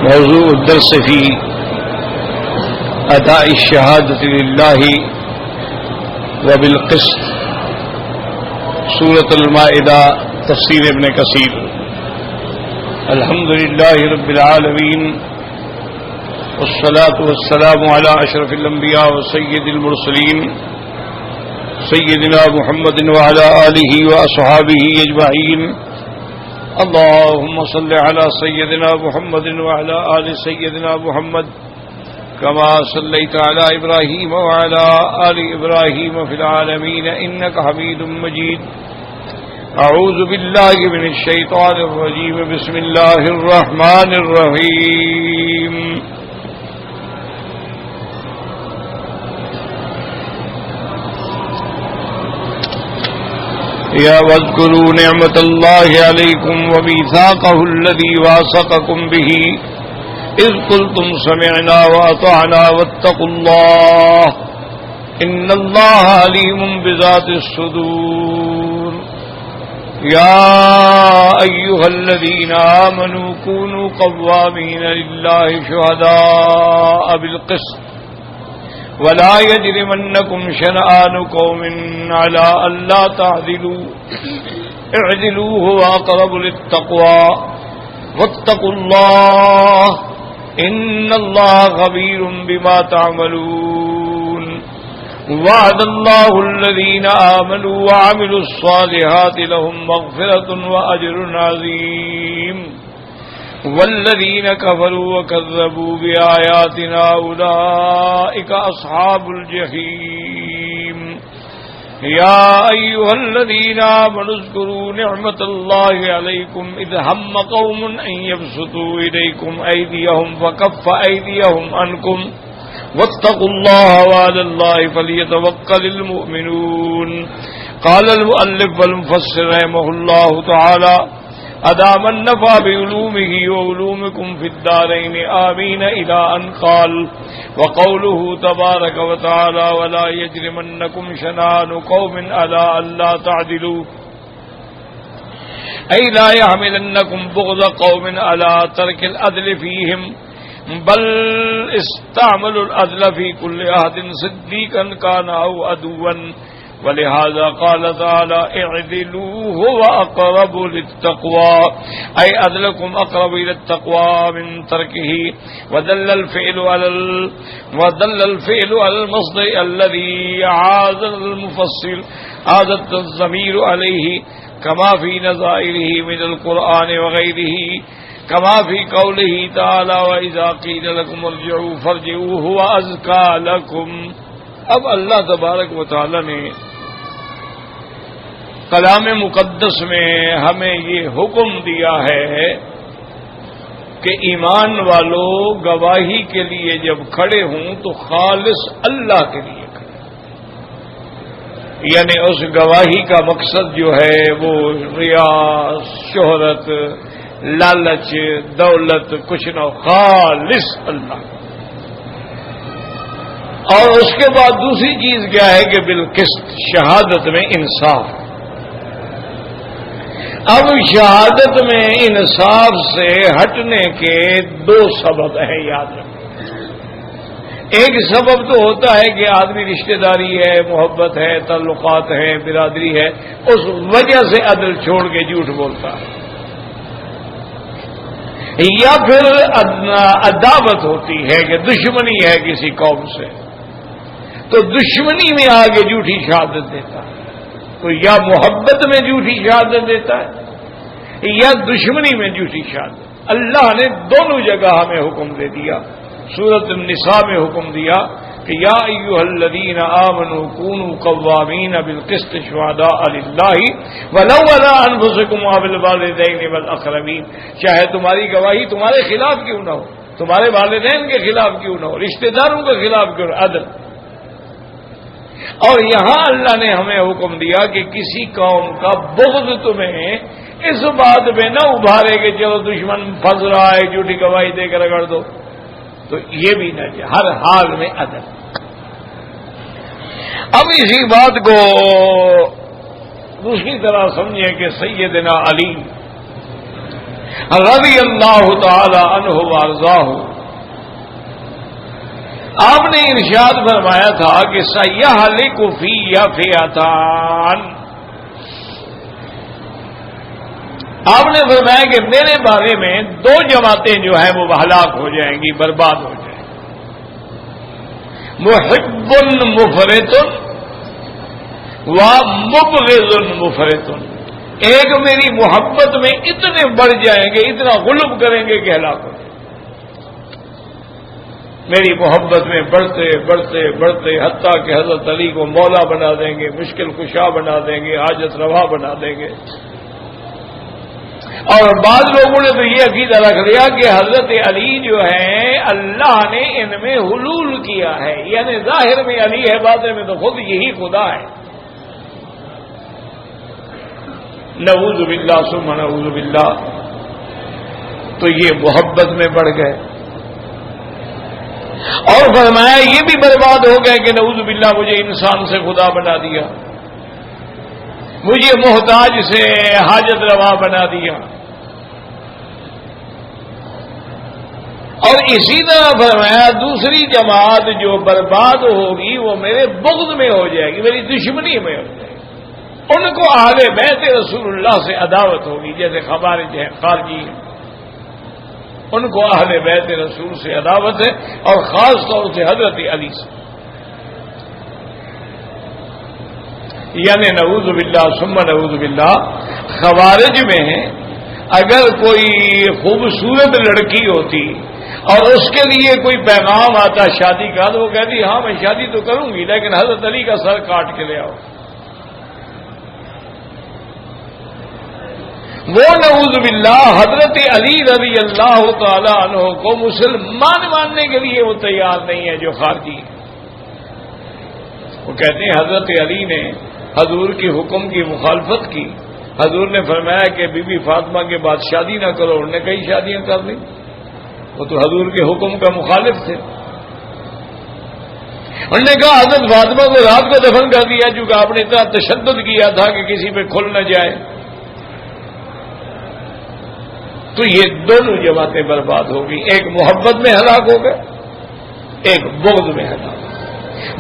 موضوع الدرس في أداء الشهادة لله وبالقسط سورة المائدة تفسير ابن كثير. الحمد لله رب العالمين والصلاة والسلام على أشرف الأنبياء وسيد المرسلين سيدنا محمد وعلى آله وأصحابه أجمعين. اللهم صل على سيدنا محمد وعلى آل سيدنا محمد كما صليت على إبراهيم وعلى آل إبراهيم في العالمين إنك حميد مجيد. أعوذ بالله من الشيطان الرجيم. بسم الله الرحمن الرحيم. يا واذكروا نعمة الله عليكم وميثاقه الذي واثقكم به إذ قلتم سمعنا وأطعنا واتقوا الله إن الله عليم بذات الصدور. يا أيها الذين آمنوا كونوا قوامين لله شهداء بالقسط ولا يجرمنكم شنآن قوم على ألا تعدلوا اعدلوا هو أقرب للتقوى واتقوا الله إن الله خبير بما تعملون. وعد الله الذين آمنوا وعملوا الصالحات لهم مغفرة وأجر عظيم والذين كفروا وكذبوا بآياتنا أولئك أصحاب الجحيم. يا أيها الذين آمنوا اذكروا نعمة الله عليكم إذ هم قوم أن يبسطوا إليكم أيديهم فكف أيديهم عنكم واتقوا الله وعلى الله فليتوكل المؤمنون. قال المؤلف والمفسر رحمه الله تعالى أدام النفع بعلومه وعلومكم في الدارين آمين إلى أن قال وقوله تبارك وتعالى ولا يجرمنكم شنآن قوم على ألا تعدلوا أي لا يحملنكم بغض قوم على ترك العدل فيهم بل استعملوا العدل في كل عهد صديقا كان أو عدوا. ولهذا قال تعالى اعدلوا هو أقرب للتقوى أي عدلكم أقرب إلى التقوى من تركه. ودل الفعل على المصدر الذي عاد المفصل عادت الضمير عليه كما في نظائره من القرآن وغيره كما في قوله تعالى وإذا قيل لكم ارجعوا فارجعوا هو أزكى لكم. اب اللہ تبارک و تعالی نے کلام مقدس میں ہمیں یہ حکم دیا ہے کہ ایمان والو گواہی کے لیے جب کھڑے ہوں تو خالص اللہ کے لیے کھڑے، یعنی اس گواہی کا مقصد جو ہے وہ ریاض، شہرت، لالچ، دولت کچھ نہ، خالص اللہ. اور اس کے بعد دوسری چیز کیا ہے کہ بالقسط، شہادت میں انصاف. اب شہادت میں انصاف سے ہٹنے کے دو سبب ہیں، یاد رکھیں. ایک سبب تو ہوتا ہے کہ آدمی رشتہ داری ہے، محبت ہے، تعلقات ہے، برادری ہے، اس وجہ سے عدل چھوڑ کے جھوٹ بولتا ہے. یا پھر عداوت ہوتی ہے کہ دشمنی ہے کسی قوم سے، تو دشمنی میں آگے جھوٹی شہادت دیتا ہے. تو یا محبت میں جھوٹی شہادت دیتا ہے یا دشمنی میں جھوٹی شہادت. اللہ نے دونوں جگہ ہمیں حکم دے دیا. سورۃ النساء میں حکم دیا کہ یا ایھا الذین آمنوا کونوا قوامین بالقسط شہداء للہ ولو علی انفسکم او بالوالدین والاقربین. چاہے تمہاری گواہی تمہارے خلاف کیوں نہ ہو، تمہارے والدین کے خلاف کیوں نہ ہو، رشتہ داروں کے خلاف کیوں نہ، عدل. اور یہاں اللہ نے ہمیں حکم دیا کہ کسی قوم کا بغض تمہیں اس بات میں نہ ابھارے کہ چلو دشمن پھنس رہا ہے جھوٹی گواہی دے کر رگڑ دو، تو یہ بھی نہ چاہیے. ہر حال میں عدل. اب اسی بات کو دوسری طرح سمجھیں کہ سیدنا علی رضی اللہ تعالی عنہ وارضاہ، آپ نے ارشاد فرمایا تھا کہ سیہلک فی فئتان، آپ نے فرمایا کہ میرے بارے میں دو جماعتیں جو ہیں وہ ہلاک ہو جائیں گی، برباد ہو جائیں گی، محب مفرط و مبغض مفرط، ایک میری محبت میں اتنے بڑھ جائیں گے، اتنا غلب کریں گے کہ ہلاک ہو جائیں گے، میری محبت میں بڑھتے بڑھتے بڑھتے حتیٰ کہ حضرت علی کو مولا بنا دیں گے، مشکل کشا بنا دیں گے، حاجت روا بنا دیں گے۔ اور بعض لوگوں نے تو یہ عقیدہ رکھ لیا کہ حضرت علی جو ہے اللہ نے ان میں حلول کیا ہے، یعنی ظاہر میں علی ہے، باطن میں تو خود یہی خدا ہے۔ نعوذ باللہ ثم نعوذ باللہ، تو یہ محبت میں بڑھ گئے، اور فرمایا یہ بھی برباد ہو گئے کہ نعوذ باللہ مجھے انسان سے خدا بنا دیا، مجھے محتاج سے حاجت روا بنا دیا۔ اور اسی طرح فرمایا دوسری جماعت جو برباد ہوگی وہ میرے بغض میں ہو جائے گی، میری دشمنی میں ہو جائے گی، ان کو اہل بیت رسول اللہ سے عداوت ہوگی، جیسے خوارج ہیں، خارجی ہیں، ان کو اہل بیت رسول سے عداوت ہے، اور خاص طور سے حضرت علی سے، یعنی نعوذ باللہ ثم نعوذ باللہ۔ خوارج میں اگر کوئی خوبصورت لڑکی ہوتی اور اس کے لیے کوئی پیغام آتا شادی کا، تو وہ کہتی ہاں میں شادی تو کروں گی لیکن حضرت علی کا سر کاٹ کے لے آؤ۔ وہ نعوذ باللہ حضرت علی رضی اللہ تعالی عنہ کو مسلمان ماننے کے لیے وہ تیار نہیں ہے جو خارجی ہے۔ وہ کہتے ہیں حضرت علی نے حضور کی حکم کی مخالفت کی، حضور نے فرمایا کہ بی بی فاطمہ کے بعد شادی نہ کرو، انہوں نے کئی شادیاں کر لی، وہ تو حضور کے حکم کا مخالف تھے۔ انہوں نے کہا حضرت فاطمہ کو رات کو دفن کر دیا چونکہ آپ نے اتنا تشدد کیا تھا کہ کسی پہ کھل نہ جائے۔ تو یہ دونوں جماعتیں برباد ہو گئی، ایک محبت میں ہلاک ہو گئے، ایک بغض میں ہلاک۔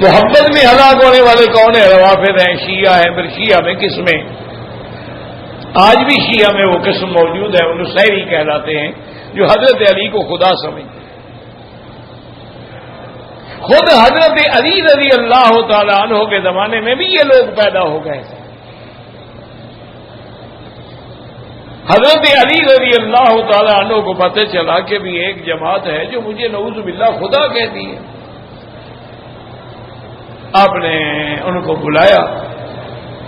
محبت میں ہلاک ہونے والے کون ہیں؟ روافض ہیں، شیعہ ہیں۔ پھر شیعہ میں قسمیں، آج بھی شیعہ میں وہ قسم موجود ہے، وہ نصیری کہلاتے ہیں، جو حضرت علی کو خدا سمجھتے ہیں۔ خود حضرت علی رضی اللہ تعالی عنہ کے زمانے میں بھی یہ لوگ پیدا ہو گئے تھے۔ حضرت علی رضی اللہ تعالی عنہ کو پتہ چلا کہ بھی ایک جماعت ہے جو مجھے نعوذ باللہ خدا کہتی ہے۔ آپ نے ان کو بلایا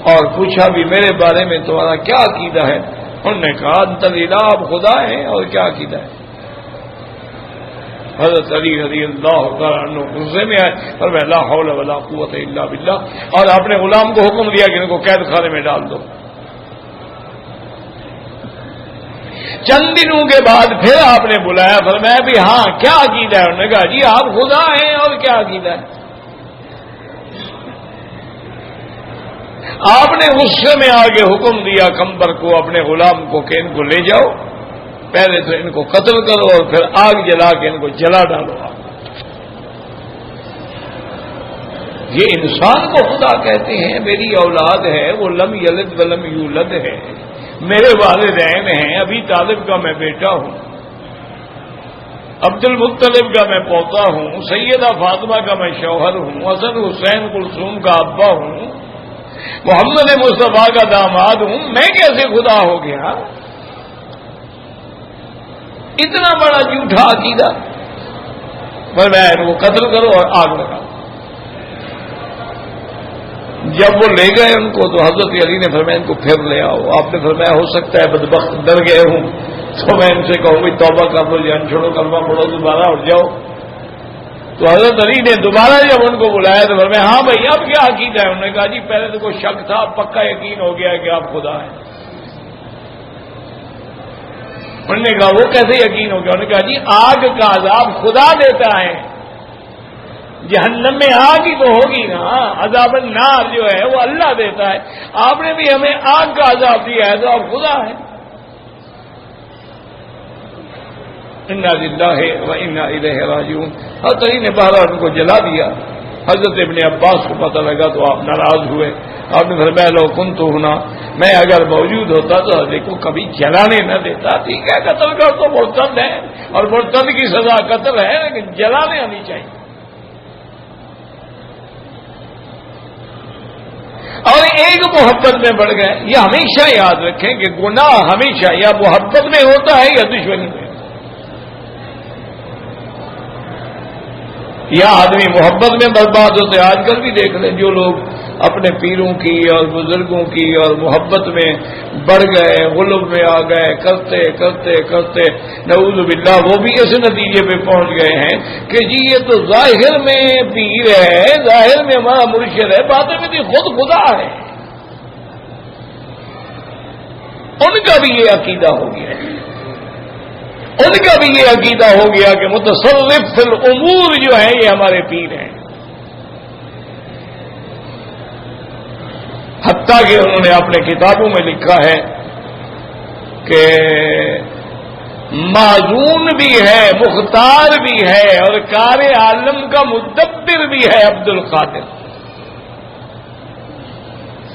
اور پوچھا بھی میرے بارے میں تمہارا کیا عقیدہ ہے؟ انہوں نے کہا انت الہ، آپ خدا ہیں، اور کیا عقیدہ ہے؟ حضرت علی رضی اللہ تعالی عنہ غصے میں آئے اور میں لا حول ولا قوت الا باللہ، اور آپ نے غلام کو حکم دیا کہ ان کو قید خانے میں ڈال دو۔ چند دنوں کے بعد پھر آپ نے بلایا، فرمایا بھی ہاں کیا عقیدہ ہے؟ انہوں نے کہا جی آپ خدا ہیں، اور کیا عقیدہ ہے؟ آپ نے غصے میں آگے حکم دیا کمبر کو، اپنے غلام کو، کہ ان کو لے جاؤ، پہلے تو ان کو قتل کرو اور پھر آگ جلا کے ان کو جلا ڈالو۔ یہ انسان کو خدا کہتے ہیں، میری اولاد ہے، وہ لم یلد ولم یولد ہے، میرے والدین ہیں، ابھی طالب کا میں بیٹا ہوں، عبد المطلب کا میں پوتا ہوں، سیدہ فاطمہ کا میں شوہر ہوں، حسن حسین کلثوم کا ابا ہوں، محمد مصطفیٰ کا داماد ہوں، میں کیسے خدا ہو گیا؟ اتنا بڑا جھوٹا عقیدہ۔ فرمایا ان کو قتل کرو اور آگ لگاؤ۔ جب وہ لے گئے ان کو تو حضرت علی نے فرمایا ان کو پھر لے آؤ۔ آپ نے فرمایا ہو سکتا ہے بدبخت ڈر گئے ہوں تو میں ان سے کہوں گی توبہ کر لو، جان چھوڑو، کلمہ پڑھو، دوبارہ اٹھ جاؤ۔ تو حضرت علی نے دوبارہ جب ان کو بلایا تو فرمایا ہاں بھائی اب کیا عقیدہ ہے؟ انہوں نے کہا جی پہلے تو کوئی شک تھا، اب پکا یقین ہو گیا کہ آپ خدا ہیں۔ انہوں نے کہا وہ کیسے یقین ہو گیا؟ انہوں نے کہا جی آگ کا عذاب خدا دیتا ہے، جہنم میں آگ ہی تو ہوگی نا، عذاب النار جو ہے وہ اللہ دیتا ہے، آپ نے بھی ہمیں آگ کا عذاب دیا ہے تو آپ خدا ہیں۔ انا للہ و انا الیہ راجعون. حضرت علی نے بہرحال ان کو جلا دیا. حضرت ابن عباس کو پتہ لگا تو آپ ناراض ہوئے. آپ نے فرمایا لو کنت ہونا، میں اگر موجود ہوتا تو دیکھو کبھی جلانے نہ دیتا. ٹھیک ہے قتل کر تو مرتد ہے اور مرتد کی سزا قتل ہے، لیکن جلانے آنی چاہیے. اور ایک محبت میں بڑھ گئے. یہ ہمیشہ یاد رکھیں کہ گناہ ہمیشہ یا محبت میں ہوتا ہے یا دشمنی میں. یا آدمی محبت میں برباد ہوتے. آج کل بھی دیکھ لیں جو لوگ اپنے پیروں کی اور بزرگوں کی اور محبت میں بڑھ گئے، غلب میں آ گئے، کرتے کرتے کرتے نعوذ باللہ وہ بھی اس نتیجے پہ پہنچ گئے ہیں کہ جی یہ تو ظاہر میں پیر ہے، ظاہر میں ہمارا مرشد ہے، باطن میں تو خود خدا ہے. ان کا بھی یہ عقیدہ ہو گیا، ان کا بھی یہ عقیدہ ہو گیا کہ متصرف فی الامور جو ہے یہ ہمارے پیر ہیں. حتیٰ کہ انہوں نے اپنے کتابوں میں لکھا ہے کہ معزون بھی ہے، مختار بھی ہے اور کار عالم کا مدبر بھی ہے عبد القادر.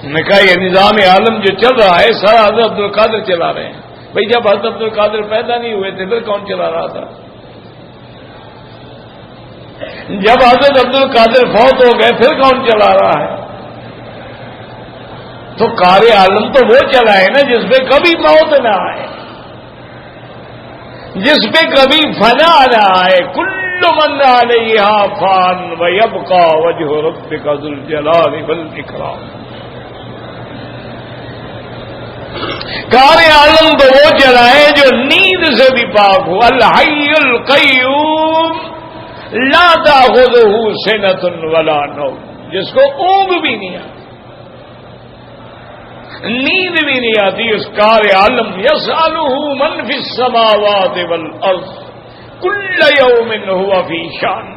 نے کہا یہ نظام عالم جو چل رہا ہے سارا حضرت عبد القادر چلا رہے ہیں. بھئی جب حضرت عبد القادر پیدا نہیں ہوئے تھے پھر کون چلا رہا تھا؟ جب حضرت عبد القادر فوت ہو گئے پھر کون چلا رہا ہے؟ تو کار عالم تو وہ چلا ہے نا جس پہ کبھی موت نہ آئے، جس پہ کبھی فنا نہ آئے. کل من علیہا فان ویبقى وجہ ربک ذو الجلال والاکرام. کار عالم تو وہ چلائے جو نیند سے بھی پاک ہو. الحی القیوم لا تاخذہ سنۃ ولا نوم، جس کو اونگ بھی نہیں آتی، نیند بھی نہیں آتی. اس کار عالم یسألہ من فی السماوات والارض کل یوم هو فی شان،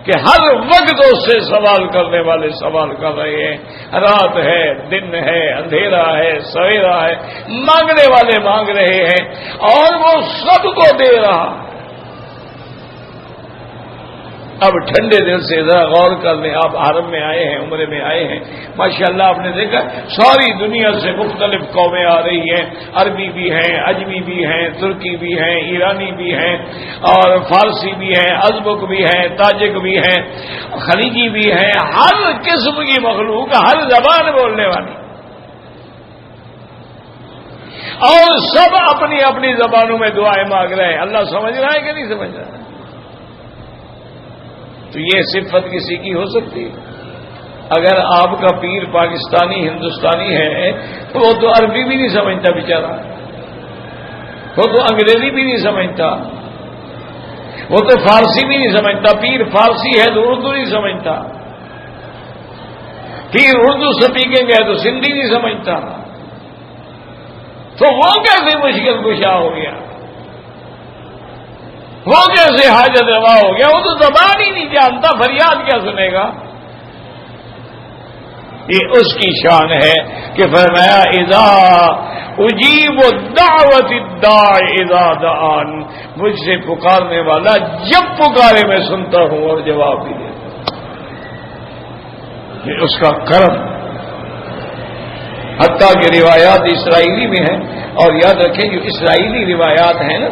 کہ ہر وقت اس سے سوال کرنے والے سوال کر رہے ہیں. رات ہے، دن ہے، اندھیرا ہے، سویرا ہے، مانگنے والے مانگ رہے ہیں اور وہ سب کو دے رہا. اب ٹھنڈے دل سے ذرا غور کر لیں. آپ حرم میں آئے ہیں، عمرے میں آئے ہیں، ماشاءاللہ آپ نے دیکھا ساری دنیا سے مختلف قومیں آ رہی ہیں. عربی بھی ہیں، اجمی بھی ہیں، ترکی بھی ہیں، ایرانی بھی ہیں اور فارسی بھی ہیں، ازبک بھی ہیں، تاجک بھی ہیں، خلیجی بھی ہیں. ہر قسم کی مخلوق، ہر زبان بولنے والی، اور سب اپنی اپنی زبانوں میں دعائیں مانگ رہے ہیں. اللہ سمجھ رہا ہے کہ نہیں سمجھ رہا ہے؟ تو یہ صفت کسی کی ہو سکتی ہے؟ اگر آپ کا پیر پاکستانی ہندوستانی ہے تو وہ تو عربی بھی نہیں سمجھتا بیچارہ، وہ تو انگریزی بھی نہیں سمجھتا، وہ تو فارسی بھی نہیں سمجھتا. پیر فارسی ہے تو اردو نہیں سمجھتا، پیر اردو سپیکنگ ہے تو سندھی نہیں سمجھتا. تو وہ کیسے مشکل کشا ہو گیا؟ وہ کیسے حاجت روا ہو گیا؟ وہ تو زبان ہی نہیں جانتا، فریاد کیا سنے گا؟ یہ اس کی شان ہے کہ فرمایا اذا اجیب دعوت الداع اذا دعان، مجھ سے پکارنے والا جب پکارے میں سنتا ہوں اور جواب بھی دیتا ہوں. یہ اس کا کرم. حتیٰ کہ روایات اسرائیلی میں ہیں، اور یاد رکھیں جو اسرائیلی روایات ہیں نا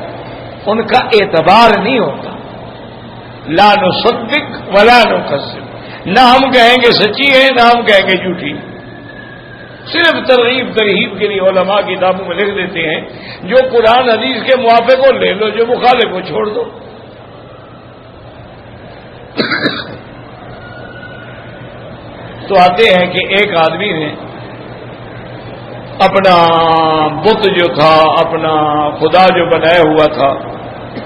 ان کا اعتبار نہیں ہوتا. لا نصدق ولا نکذب، نہ ہم کہیں گے سچی ہے نہ ہم کہیں گے جھوٹی. صرف ترغیب ترہیب کے لیے علماء کتابوں میں لکھ دیتے ہیں جو قرآن حدیث کے موافق کو لے لو، جو مخالف کو چھوڑ دو. تو آتے ہیں کہ ایک آدمی نے اپنا بت جو تھا، اپنا خدا جو بنایا ہوا تھا،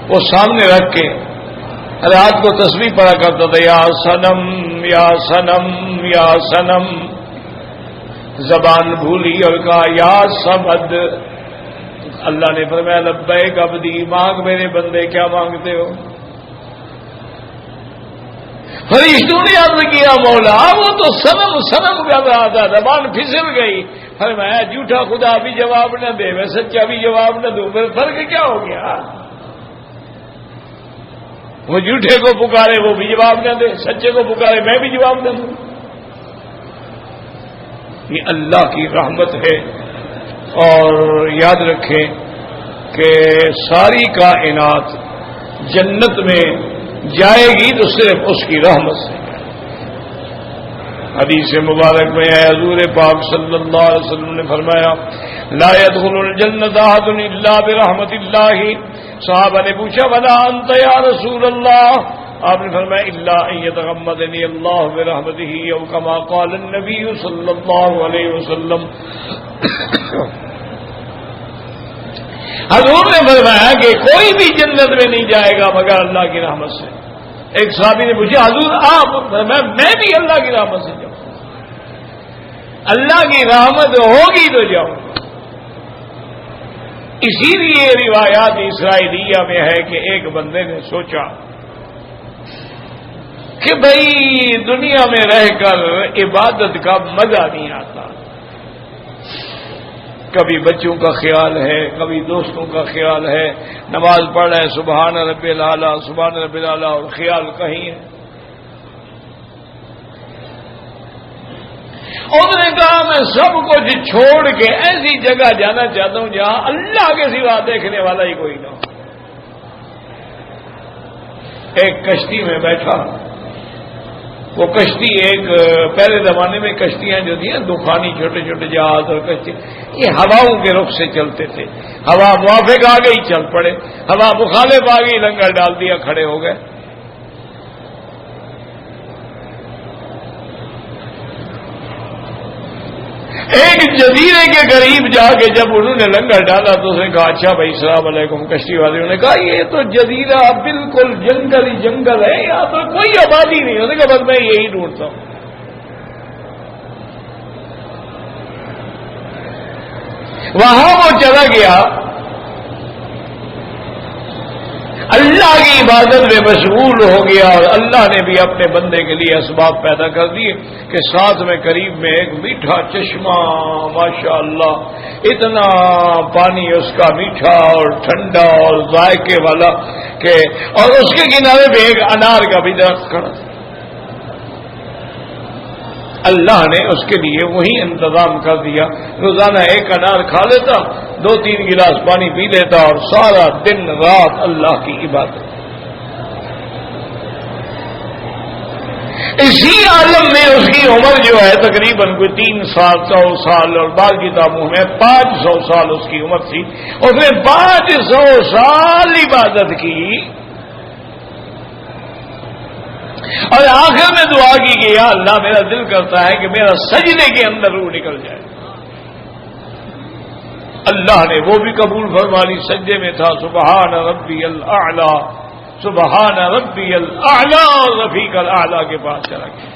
وہ سامنے رکھ کے رات کو تسبیح پڑھا کرتا تھا، یا صنم یا صنم یا صنم. زبان بھولی اور کہا یا صمد. اللہ نے فرمایا لبیک عبدی، مانگ میرے بندے، کیا مانگتے ہو؟ فرشتوں نے عرض کیا مولا وہ تو صنم صنم کر رہا تھا، زبان پھسل گئی. فرمایا جھوٹا خدا بھی جواب نہ دے، میں سچا بھی جواب نہ دوں، پھر فرق کیا ہو گیا؟ وہ جھوٹے کو پکارے وہ بھی جواب نہ دے، سچے کو پکارے میں بھی جواب نہ دوں. یہ اللہ کی رحمت ہے. اور یاد رکھیں کہ ساری کائنات جنت میں جائے گی تو صرف اس کی رحمت سے. حدیث مبارک میں ہے حضور پاک صلی اللہ علیہ وسلم نے فرمایا لا يدخل الجنت احد الا برحمت اللہ. صحابہ نے پوچھا ولا انت یا رسول اللہ؟ آپ نے فرمایا الا ان يتغمدني اللہ برحمتہ او کما قال النبی صلی اللہ علیہ وسلم. حضور نے فرمایا کہ کوئی بھی جنت میں نہیں جائے گا مگر اللہ کی رحمت سے. ایک صحابی نے پوچھا حضور آپ؟ میں بھی اللہ کی رحمت سے جاؤں. اللہ کی رحمت ہوگی تو جاؤں. اسی لیے روایات اسرائیلیہ میں ہے کہ ایک بندے نے سوچا کہ بھئی دنیا میں رہ کر عبادت کا مزہ نہیں آتا. کبھی بچوں کا خیال ہے، کبھی دوستوں کا خیال ہے، نماز پڑھ رہے سبحان رب الاعلیٰ سبحان رب الاعلیٰ اور خیال کہیں ہے. انہوں نے کہا میں سب کچھ چھوڑ کے ایسی جگہ جانا چاہتا ہوں جہاں اللہ کے سوا دیکھنے والا ہی کوئی نہ ہو. ایک کشتی میں بیٹھا. وہ کشتی ایک پہلے زمانے میں کشتیاں جو تھیں دخانی چھوٹے چھوٹے جہاز اور کشتی یہ ہواؤں کے رخ سے چلتے تھے. ہوا موافق آ گئی چل پڑے، ہوا مخالف آ گئی لنگر ڈال دیا کھڑے ہو گئے. ایک جزیرے کے قریب جا کے جب انہوں نے لنگر ڈالا تو اس نے کہا اچھا بھائی السلام علیکم. کشتی والے نے کہا یہ تو جزیرہ بالکل جنگل ہی جنگل ہے، یہاں تو کوئی آبادی نہیں. انہوں نے کہا بس میں یہی ڈھونڈتا ہوں. وہاں وہ چلا گیا، اللہ کی عبادت میں مشغول ہو گیا اور اللہ نے بھی اپنے بندے کے لیے اسباب پیدا کر دیے کہ ساتھ میں قریب میں ایک میٹھا چشمہ ماشاءاللہ اتنا پانی اس کا میٹھا اور ٹھنڈا اور ذائقے والا کہ اور اس کے کنارے پہ ایک انار کا بھی درخت کھڑا. اللہ نے اس کے لیے وہی انتظام کر دیا. روزانہ ایک انار کھا لیتا، 2-3 گلاس پانی پی لیتا اور سارا دن رات اللہ کی عبادت. اسی عالم میں اس کی عمر جو ہے تقریباً کوئی 300 سال اور بعض کتابوں میں 500 سال اس کی عمر تھی. اس نے 500 سال عبادت کی اور آخر میں دعا کی کہ یا اللہ میرا دل کرتا ہے کہ میرا سجدے کے اندر روح نکل جائے. اللہ نے وہ بھی قبول فرما لی. سجدے میں تھا سبحان ربی الاعلی سبحان ربی الاعلی اور رفیق الاعلی کے پاس چلا گیا.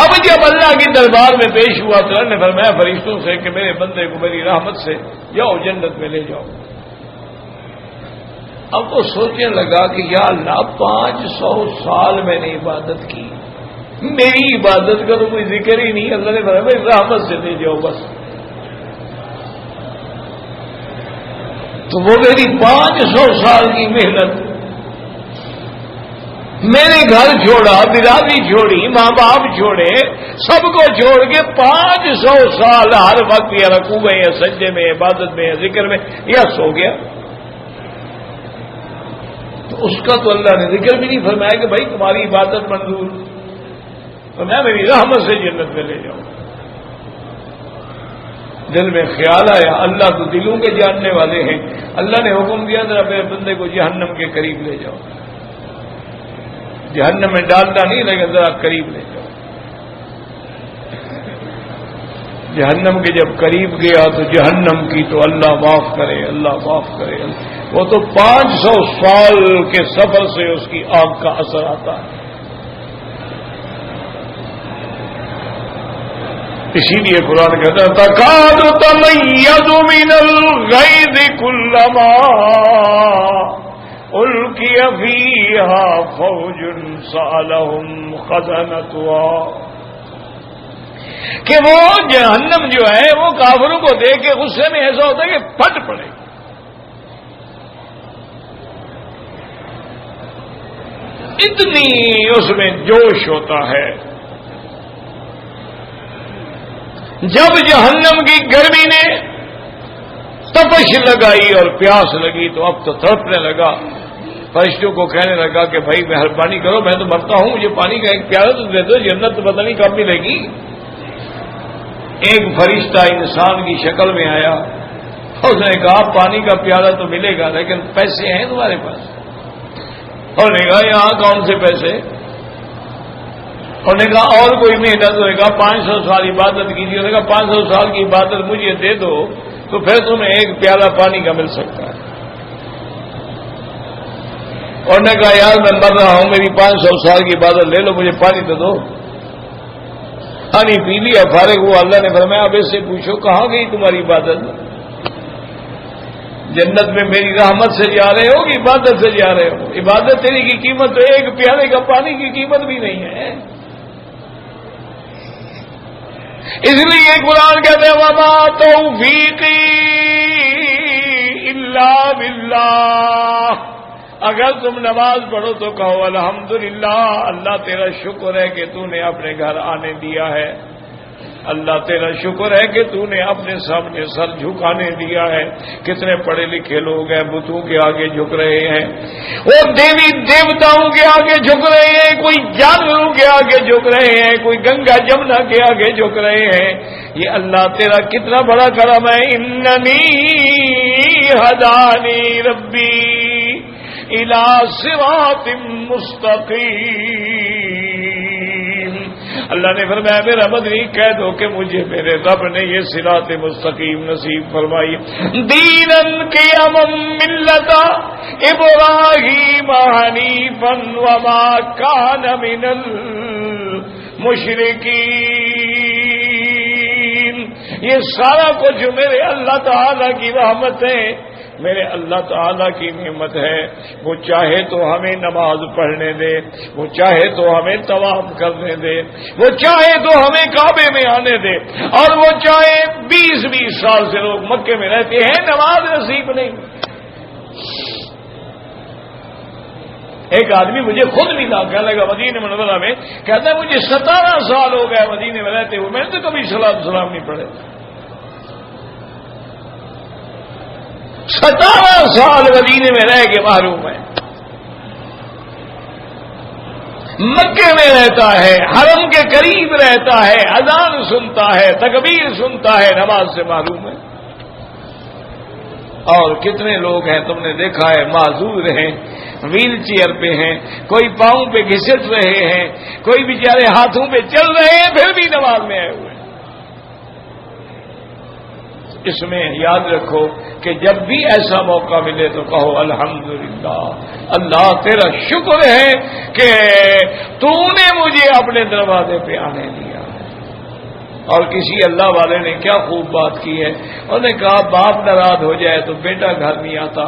اب جب اللہ کے دربار میں پیش ہوا تو اللہ نے فرمایا فرشتوں سے کہ میرے بندے کو میری رحمت سے جاؤ جنت میں لے جاؤ. اب وہ سوچنے لگا کہ یا اللہ 500 سال میں نے عبادت کی، میری عبادت کا تو کوئی ذکر ہی نہیں. اللہ نے فرمایا بھائی رحمت سے لے جاؤ بس. تو وہ میری 500 سال کی محنت، میں نے گھر چھوڑا، برادری چھوڑی، ماں باپ چھوڑے، سب کو چھوڑ کے 500 سال ہر وقت یا رکوع میں یا سجدے میں عبادت میں یا ذکر میں یا سو گیا. تو اس کا تو اللہ نے ذکر بھی نہیں فرمایا کہ بھائی تمہاری عبادت منظور، تو میں میری رحمت سے جنت میں لے جاؤں. دل میں خیال آیا اللہ تو دلوں کے جاننے والے ہیں. اللہ نے حکم دیا ذرا میرے بندے کو جہنم کے قریب لے جاؤ. جہنم میں ڈالنا نہیں لیکن ذرا قریب لے جاؤ. جہنم کے جب قریب گیا تو جہنم کی تو اللہ معاف کرے، اللہ معاف کرے. وہ تو 500 سال کے سفر سے اس کی آنکھ کا اثر آتا ہے. اسی لیے قرآن کہتا ہے تکاد تمیز من الغیظ کلما القی فیہا فوج سألہم خزنتها، کہ وہ جہنم جو ہے وہ کافروں کو دیکھ کے غصے میں ایسا ہوتا ہے کہ پھٹ پڑے. اتنی اس میں جوش ہوتا ہے. جب جہنم کی گرمی نے تپش لگائی اور پیاس لگی تو اب تو تڑپنے لگا. فرشتوں کو کہنے لگا کہ بھائی مہربانی کرو، میں تو مرتا ہوں، مجھے پانی کا ایک پیالہ تو دے دو، جنت تو پتہ نہیں کب ملے گی. ایک فرشتہ انسان کی شکل میں آیا. اس نے کہا پانی کا پیالہ تو ملے گا لیکن پیسے ہیں تمہارے پاس؟ اور نے کہا یہاں کون سے پیسے؟ اور نے کہا اور کوئی محنت؟ نے کہا 500 سال عبادت کیجیے. انہوں نے کہا 500 سال کی عبادت مجھے دے دو تو پھر تمہیں ایک پیالہ پانی کا مل سکتا ہے. اور نے کہا یار میں مر رہا ہوں، میری 500 سال کی عبادت لے لو، مجھے پانی تو دو. پانی پی لیا، فارغ ہوا. اللہ نے فرمایا اب اس سے پوچھو کہاں گئی تمہاری عبادت؟ جنت میں میری رحمت سے جا رہے ہو کہ عبادت سے جا رہے ہو؟ عبادت تیری کی قیمت تو ایک پیالے کا پانی کی قیمت بھی نہیں ہے. اس لیے قرآن کہتے ہیں وما توفیقی الا باللہ. اگر تم نماز پڑھو تو کہو الحمدللہ، اللہ تیرا شکر ہے کہ تو نے اپنے گھر آنے دیا ہے. اللہ تیرا شکر ہے کہ تو نے اپنے سامنے سر جھکانے دیا ہے. کتنے پڑھے لکھے لوگ ہیں بتوں کے آگے جھک رہے ہیں، وہ دیوی دیوتاؤں کے آگے جھک رہے ہیں، کوئی جانوروں کے آگے جھک رہے ہیں، کوئی گنگا جمنا کے آگے جھک رہے ہیں. یہ اللہ تیرا کتنا بڑا کرم ہے. اننی ہدانی ربی الی صراط مستقیم. اللہ نے فرمایا میرا مدنی کہہ دو کہ مجھے میرے رب نے یہ صراط مستقیم نصیب فرمائی. دینن قیما ملت ابراہیم حنیفا وما کان من المشرکین. یہ سارا کچھ میرے اللہ تعالی کی رحمت ہے، میرے اللہ تعالیٰ کی نعمت ہے. وہ چاہے تو ہمیں نماز پڑھنے دے، وہ چاہے تو ہمیں طواف کرنے دے، وہ چاہے تو ہمیں کعبے میں آنے دے، اور وہ چاہے 20-20 سال سے لوگ مکے میں رہتے ہیں نماز نصیب نہیں. ایک آدمی مجھے خود ملا، کہنے لگا مدینہ منورہ میں، کہتا ہے مجھے 17 سال ہو گئے مدینے میں رہتے ہوئے، میں نے تو کبھی صلاۃ السلام نہیں پڑھے. 17 سال مدینے میں رہ کے محروم ہے. مکے میں رہتا ہے، حرم کے قریب رہتا ہے، اذان سنتا ہے، تکبیر سنتا ہے، نماز سے محروم ہے. اور کتنے لوگ ہیں تم نے دیکھا ہے معذور ہیں، ویل چیئر پہ ہیں، کوئی پاؤں پہ گھسٹ رہے ہیں، کوئی بیچارے ہاتھوں پہ چل رہے ہیں، پھر بھی نماز میں آئے ہوئے ہیں. اس میں یاد رکھو کہ جب بھی ایسا موقع ملے تو کہو الحمدللہ، اللہ تیرا شکر ہے کہ تو نے مجھے اپنے دروازے پہ آنے دیا. اور کسی اللہ والے نے کیا خوب بات کی ہے، انہوں نے کہا باپ ناراض ہو جائے تو بیٹا گھر نہیں آتا،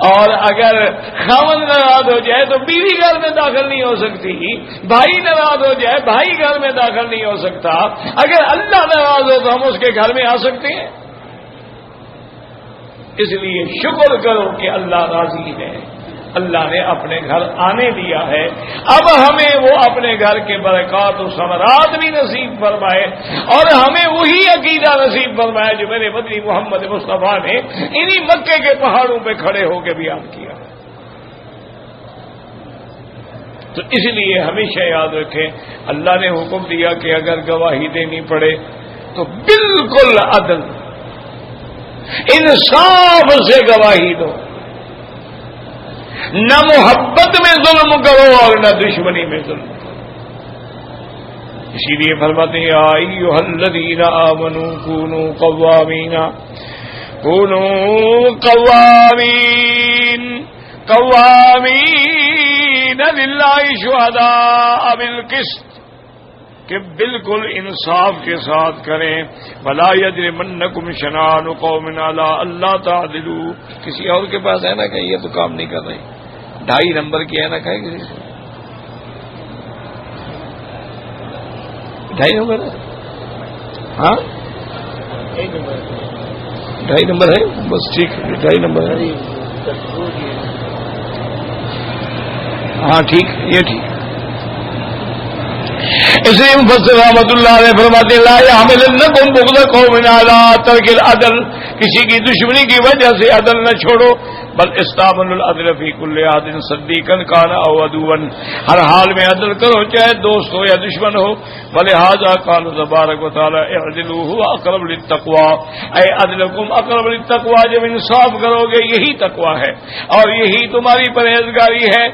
اور اگر خاوند ناراض ہو جائے تو بیوی گھر میں داخل نہیں ہو سکتی، بھائی ناراض ہو جائے بھائی گھر میں داخل نہیں ہو سکتا. اگر اللہ ناراض ہو تو ہم اس کے گھر میں آ سکتے ہیں؟ اس لیے شکر کرو کہ اللہ راضی ہے، اللہ نے اپنے گھر آنے دیا ہے. اب ہمیں وہ اپنے گھر کے برکات و ثمرات بھی نصیب فرمائے، اور ہمیں وہی عقیدہ نصیب فرمائے جو میرے مدنی محمد مصطفیٰ نے انہی مکے کے پہاڑوں پہ کھڑے ہو کے بیان کیا. تو اس لیے ہمیشہ یاد رکھیں اللہ نے حکم دیا کہ اگر گواہی دینی پڑے تو بالکل عدل انصاف سے گواہی دو، نہ محبت میں ظلم کرو اور نہ دشمنی میں ظلم کرو. اسی لیے فرماتے ہیں یا ایھا الذین آمنوا کونوا قوامین للہ شہداء بالقسط، کہ بالکل انصاف کے ساتھ کریں. ولا یجرمنکم شنآن قوم علی الا تعدلوا. کسی اور کے پاس ہے نا کہ یہ تو کام نہیں کر رہے، 2.5 نمبر کی ہے نا کہیں کسی سے 2.5 نمبر ہے. ہاں 2.5 نمبر ہے بس ٹھیک ہے، 2.5 نمبر ہے. ہاں ٹھیک، یہ ٹھیک ہے۔ اس لیے مفسر رحمۃ اللہ علیہ فرماتے ہیں لا یحملنکم بغض قوم علی ترک العدل، کسی کی دشمنی کی وجہ سے عدل نہ چھوڑو، بل استعملوا العدل فی کل عہد صدیقا کان او عدوا، ہر حال میں عدل کرو چاہے دوست ہو یا دشمن ہو۔ ولہذا قال تبارک و تعالی اعدلوا هو اقرب للتقوى، اے عدلکم اقرب للتقوى، جب انصاف کرو گے یہی تقوی ہے اور یہی تمہاری پرہیزگاری ہے۔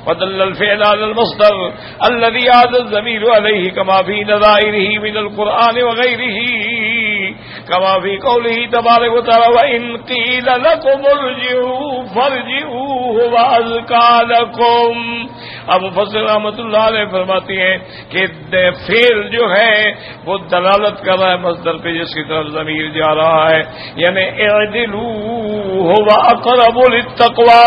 ودل الفعل على المصدر الذي عاد الضمير عليه كما في نظائره من القرآن وغيره، كما في قوله تبارك وتعالى وإن قيل لكم ارجعوا فارجعوا هو أزكى لكم۔ اب مفسر رحمۃ اللہ علیہ فرماتے ہیں کہ فعل جو ہے وہ دلالت کر رہا ہے مصدر پہ جس کی طرف ضمیر جا رہا ہے، یعنی اعدلوا هو اقرب للتقوى،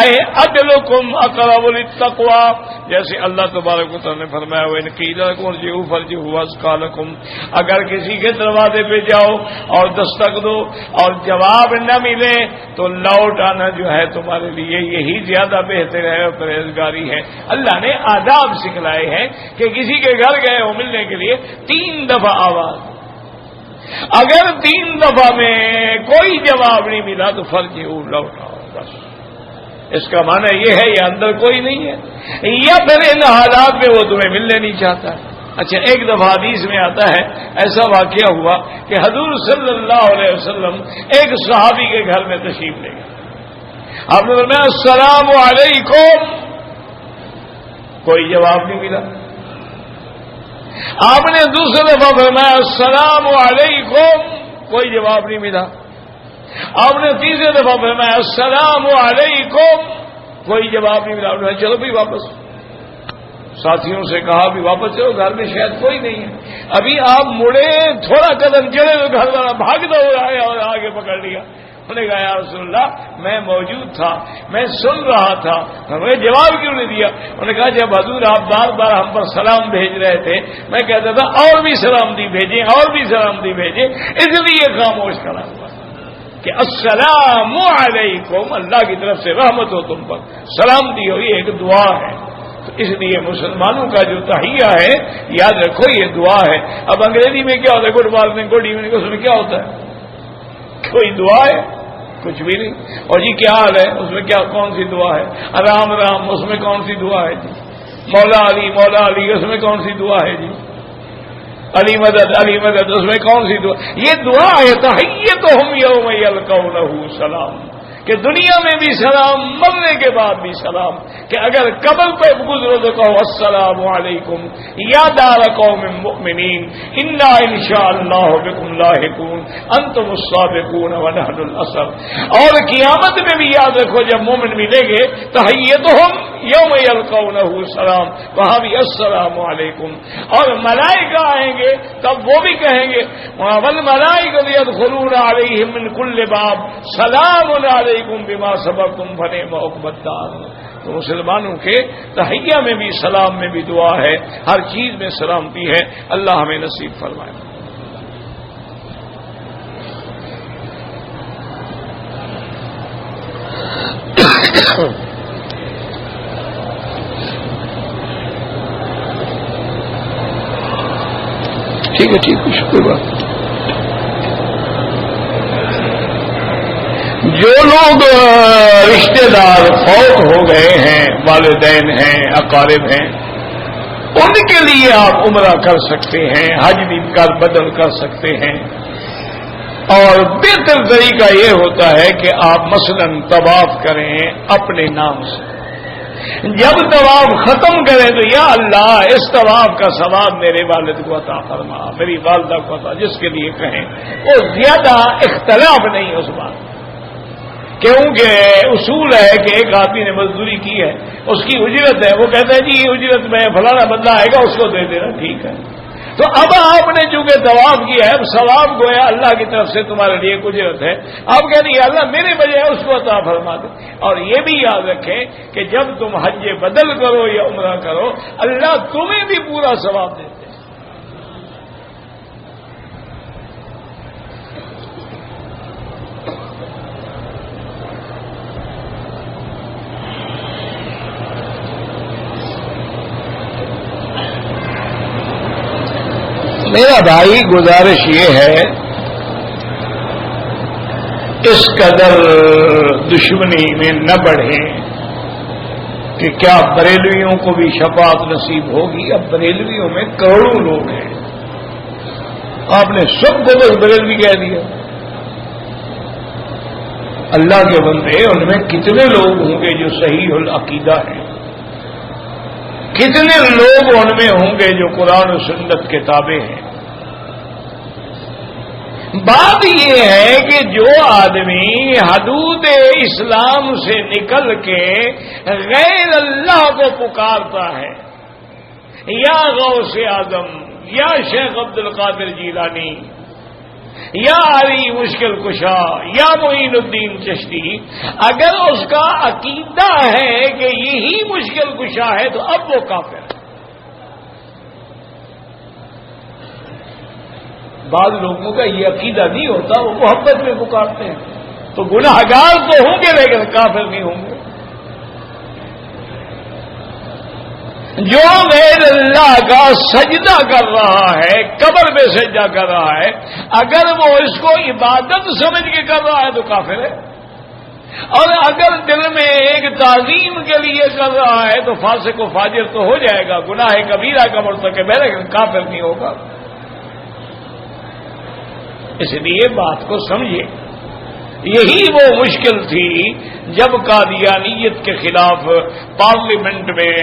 اے عدلکم اقرب للتقوى، جیسے اللہ تبارک و تعالی نے فرمایا وَإِنْ قِيلَ لَكُمْ ارْجِعُوا فَارْجِعُوا أَزْكَىٰ لَكُمْ، اگر کسی کے دروازے پہ جاؤ اور دستک دو اور جواب نہ ملے تو لوٹ آنا جو ہے تمہارے لیے یہی زیادہ بہتر ہے اور پرہیزگاری ہے۔ اللہ نے آداب سکھلائے ہیں کہ کسی کے گھر گئے ہو ملنے کے لیے 3 دفعہ آواز، اگر 3 دفعہ میں کوئی جواب نہیں ملا تو فرجعوا، لوٹ آؤ بس۔ اس کا معنی یہ ہے یا اندر کوئی نہیں ہے یا پھر ان حالات میں وہ تمہیں ملنے نہیں چاہتا ہے۔ اچھا، ایک دفعہ حدیث میں آتا ہے ایسا واقعہ ہوا کہ حضور صلی اللہ علیہ وسلم ایک صحابی کے گھر میں تشریف لے گئے، آپ نے فرمایا السلام علیکم، کوئی جواب نہیں ملا۔ آپ نے دوسری دفعہ فرمایا السلام علیکم، کوئی جواب نہیں ملا۔ آپ نے تیسری دفعہ فرمایا السلام علیکم، کوئی جواب نہیں ملا۔ چلو بھی واپس، ساتھیوں سے کہا بھی واپس چلو، گھر میں شاید کوئی نہیں ہے۔ ابھی آپ مڑے تھوڑا قدم چلے تو گھر والا بھاگتا ہو رہا ہے اور آگے پکڑ لیا۔ انہوں نے کہا یا رسول اللہ میں موجود تھا، میں سن رہا تھا، ہمیں جواب کیوں نہیں دیا؟ انہوں نے کہا جب حضور آپ بار بار ہم پر سلام بھیج رہے تھے میں کہتا تھا اور بھی سلامتی بھیجیں اور بھی سلامتی بھیجیں، اس لیے خاموش کرا ہوا کہ السلام علیکم، اللہ کی طرف سے رحمت ہو تم پر، سلامتی ہو، یہ ایک دعا ہے۔ تو اس لیے مسلمانوں کا جو تحیہ ہے یاد رکھو یہ دعا ہے۔ اب انگریزی میں کیا ہوتا ہے، گڈ مارننگ گڈ ایوننگ، اس میں کیا ہوتا ہے؟ کوئی دعا ہے؟ کچھ بھی نہیں۔ اور جی کیا حال ہے، اس میں کیا کون سی دعا ہے؟ رام رام، اس میں کون سی دعا ہے جی؟ مولا علی مولا علی، اس میں کون سی دعا ہے جی؟ علی مدد علی مدد، اس میں کون سی دعا؟ یہ دعا ہے تحیتہم یوم یلقونہ سلام، کہ دنیا میں بھی سلام، مرنے کے بعد بھی سلام، کہ اگر قبر پہ گزرو تو کہو السلام علیکم یا دار قوم مؤمنین انا انشاءاللہ بکم لاحقون انتم السابقون ونحن الاسر۔ اور قیامت میں بھی یاد رکھو جب مومن ملیں گے تحیتہم یوم یلقونہ سلام، وہاں بھی السلام علیکم۔ اور ملائکہ آئیں گے تب وہ بھی کہیں گے والملائکۃ یدخلون علیہم من کل باب سلام علیکم بما صبرتم فنعم عقبی الدار۔ تو مسلمانوں کے تحیہ میں بھی سلام میں بھی دعا ہے، ہر چیز میں سلامتی ہے، اللہ ہمیں نصیب فرمائے۔ ٹھیک ہے ٹھیک ہے، شکریہ بات۔ جو لوگ رشتہ دار فوت ہو گئے ہیں، والدین ہیں، اقارب ہیں، ان کے لیے آپ عمرہ کر سکتے ہیں، حج بھی کر بدل کر سکتے ہیں۔ اور بہتر طریقہ یہ ہوتا ہے کہ آپ مثلاً طواف کریں اپنے نام سے، جب طواف ختم کریں تو یا اللہ اس طواف کا ثواب میرے والد کو عطا فرما، میری والدہ کو عطا، جس کے لیے کہیں وہ زیادہ اختلاف نہیں اس بات، کیونکہ اصول ہے کہ ایک آدمی نے مزدوری کی ہے، اس کی اجرت ہے، وہ کہتا ہے جی یہ اجرت میں فلانا بندہ آئے گا اس کو دے دینا، ٹھیک ہے۔ تو اب آپ نے چونکہ طواف کیا ہے، ثواب گویا اللہ کی طرف سے تمہارے لیے اجرت ہے، آپ کہتے ہیں اللہ میرے بجائے اس کو عطا فرما دے۔ اور یہ بھی یاد رکھیں کہ جب تم حج بدل کرو یا عمرہ کرو اللہ تمہیں بھی پورا ثواب دیتے ہیں۔ میرا بھائی گزارش یہ ہے اس قدر دشمنی میں نہ بڑھیں کہ کیا بریلویوں کو بھی شفاعت نصیب ہوگی. اب بریلویوں میں کروڑوں لوگ ہیں, آپ نے سب کو بس بریلوی کہہ دیا. اللہ کے بندے ان میں کتنے لوگ ہوں گے جو صحیح العقیدہ ہیں, کتنے لوگ ان میں ہوں گے جو قرآن و سنت کے تابع ہیں. بات یہ ہے کہ جو آدمی حدود اسلام سے نکل کے غیر اللہ کو پکارتا ہے, یا غوث اعظم, یا شیخ عبد القادر جیلانی, یا علی مشکل کشا, یا معین الدین چشتی, اگر اس کا عقیدہ ہے کہ یہی مشکل کشا ہے تو اب وہ کافر ہے. بعض لوگوں کا یہ عقیدہ نہیں ہوتا, وہ محبت میں پکارتے ہیں تو گناہگار تو ہوں گے لیکن کافر نہیں ہوں گے. جو غیر اللہ کا سجدہ کر رہا ہے, قبر میں سجدہ کر رہا ہے, اگر وہ اس کو عبادت سمجھ کے کر رہا ہے تو کافر ہے, اور اگر دل میں ایک تعظیم کے لیے کر رہا ہے تو فاسق و فاجر تو ہو جائے گا, گناہ کبیرہ کا مرتکب ہے لیکن کافر نہیں ہوگا. اس لیے بات کو سمجھے. یہی وہ مشکل تھی جب قادیانیت کے خلاف پارلیمنٹ میں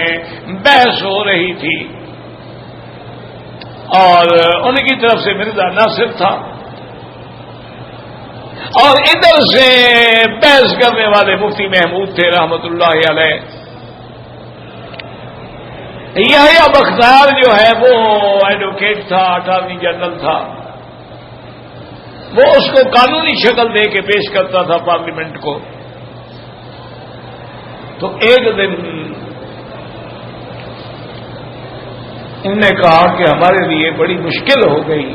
بحث ہو رہی تھی اور ان کی طرف سے مرزا ناصر تھا اور ادھر سے بحث کرنے والے مفتی محمود تھے رحمت اللہ علیہ. یحییٰ بختیار جو ہے وہ ایڈوکیٹ تھا, اٹارنی جنرل تھا, وہ اس کو قانونی شکل دے کے پیش کرتا تھا پارلیمنٹ کو. تو ایک دن انہوں نے کہا کہ ہمارے لیے بڑی مشکل ہو گئی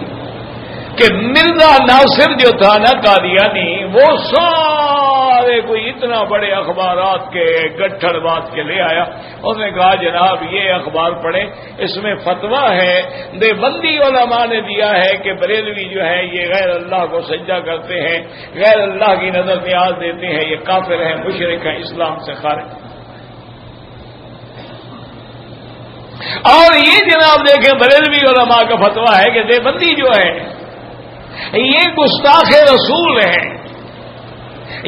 کہ مرزا ناصر جو تھا نا قادیانی, وہ سارے کوئی اتنا بڑے اخبارات کے گٹھڑ بات کے لے آیا. اس نے کہا جناب یہ اخبار پڑھیں, اس میں فتویٰ ہے, دیوبندی علماء نے دیا ہے کہ بریلوی جو ہے یہ غیر اللہ کو سجدہ کرتے ہیں, غیر اللہ کی نظر نیاز دیتے ہیں, یہ کافر ہیں, مشرک ہیں, اسلام سے خارج. اور یہ جناب دیکھیں بریلوی علماء کا فتویٰ ہے کہ دیوبندی جو ہے یہ گستاخ رسول ہیں,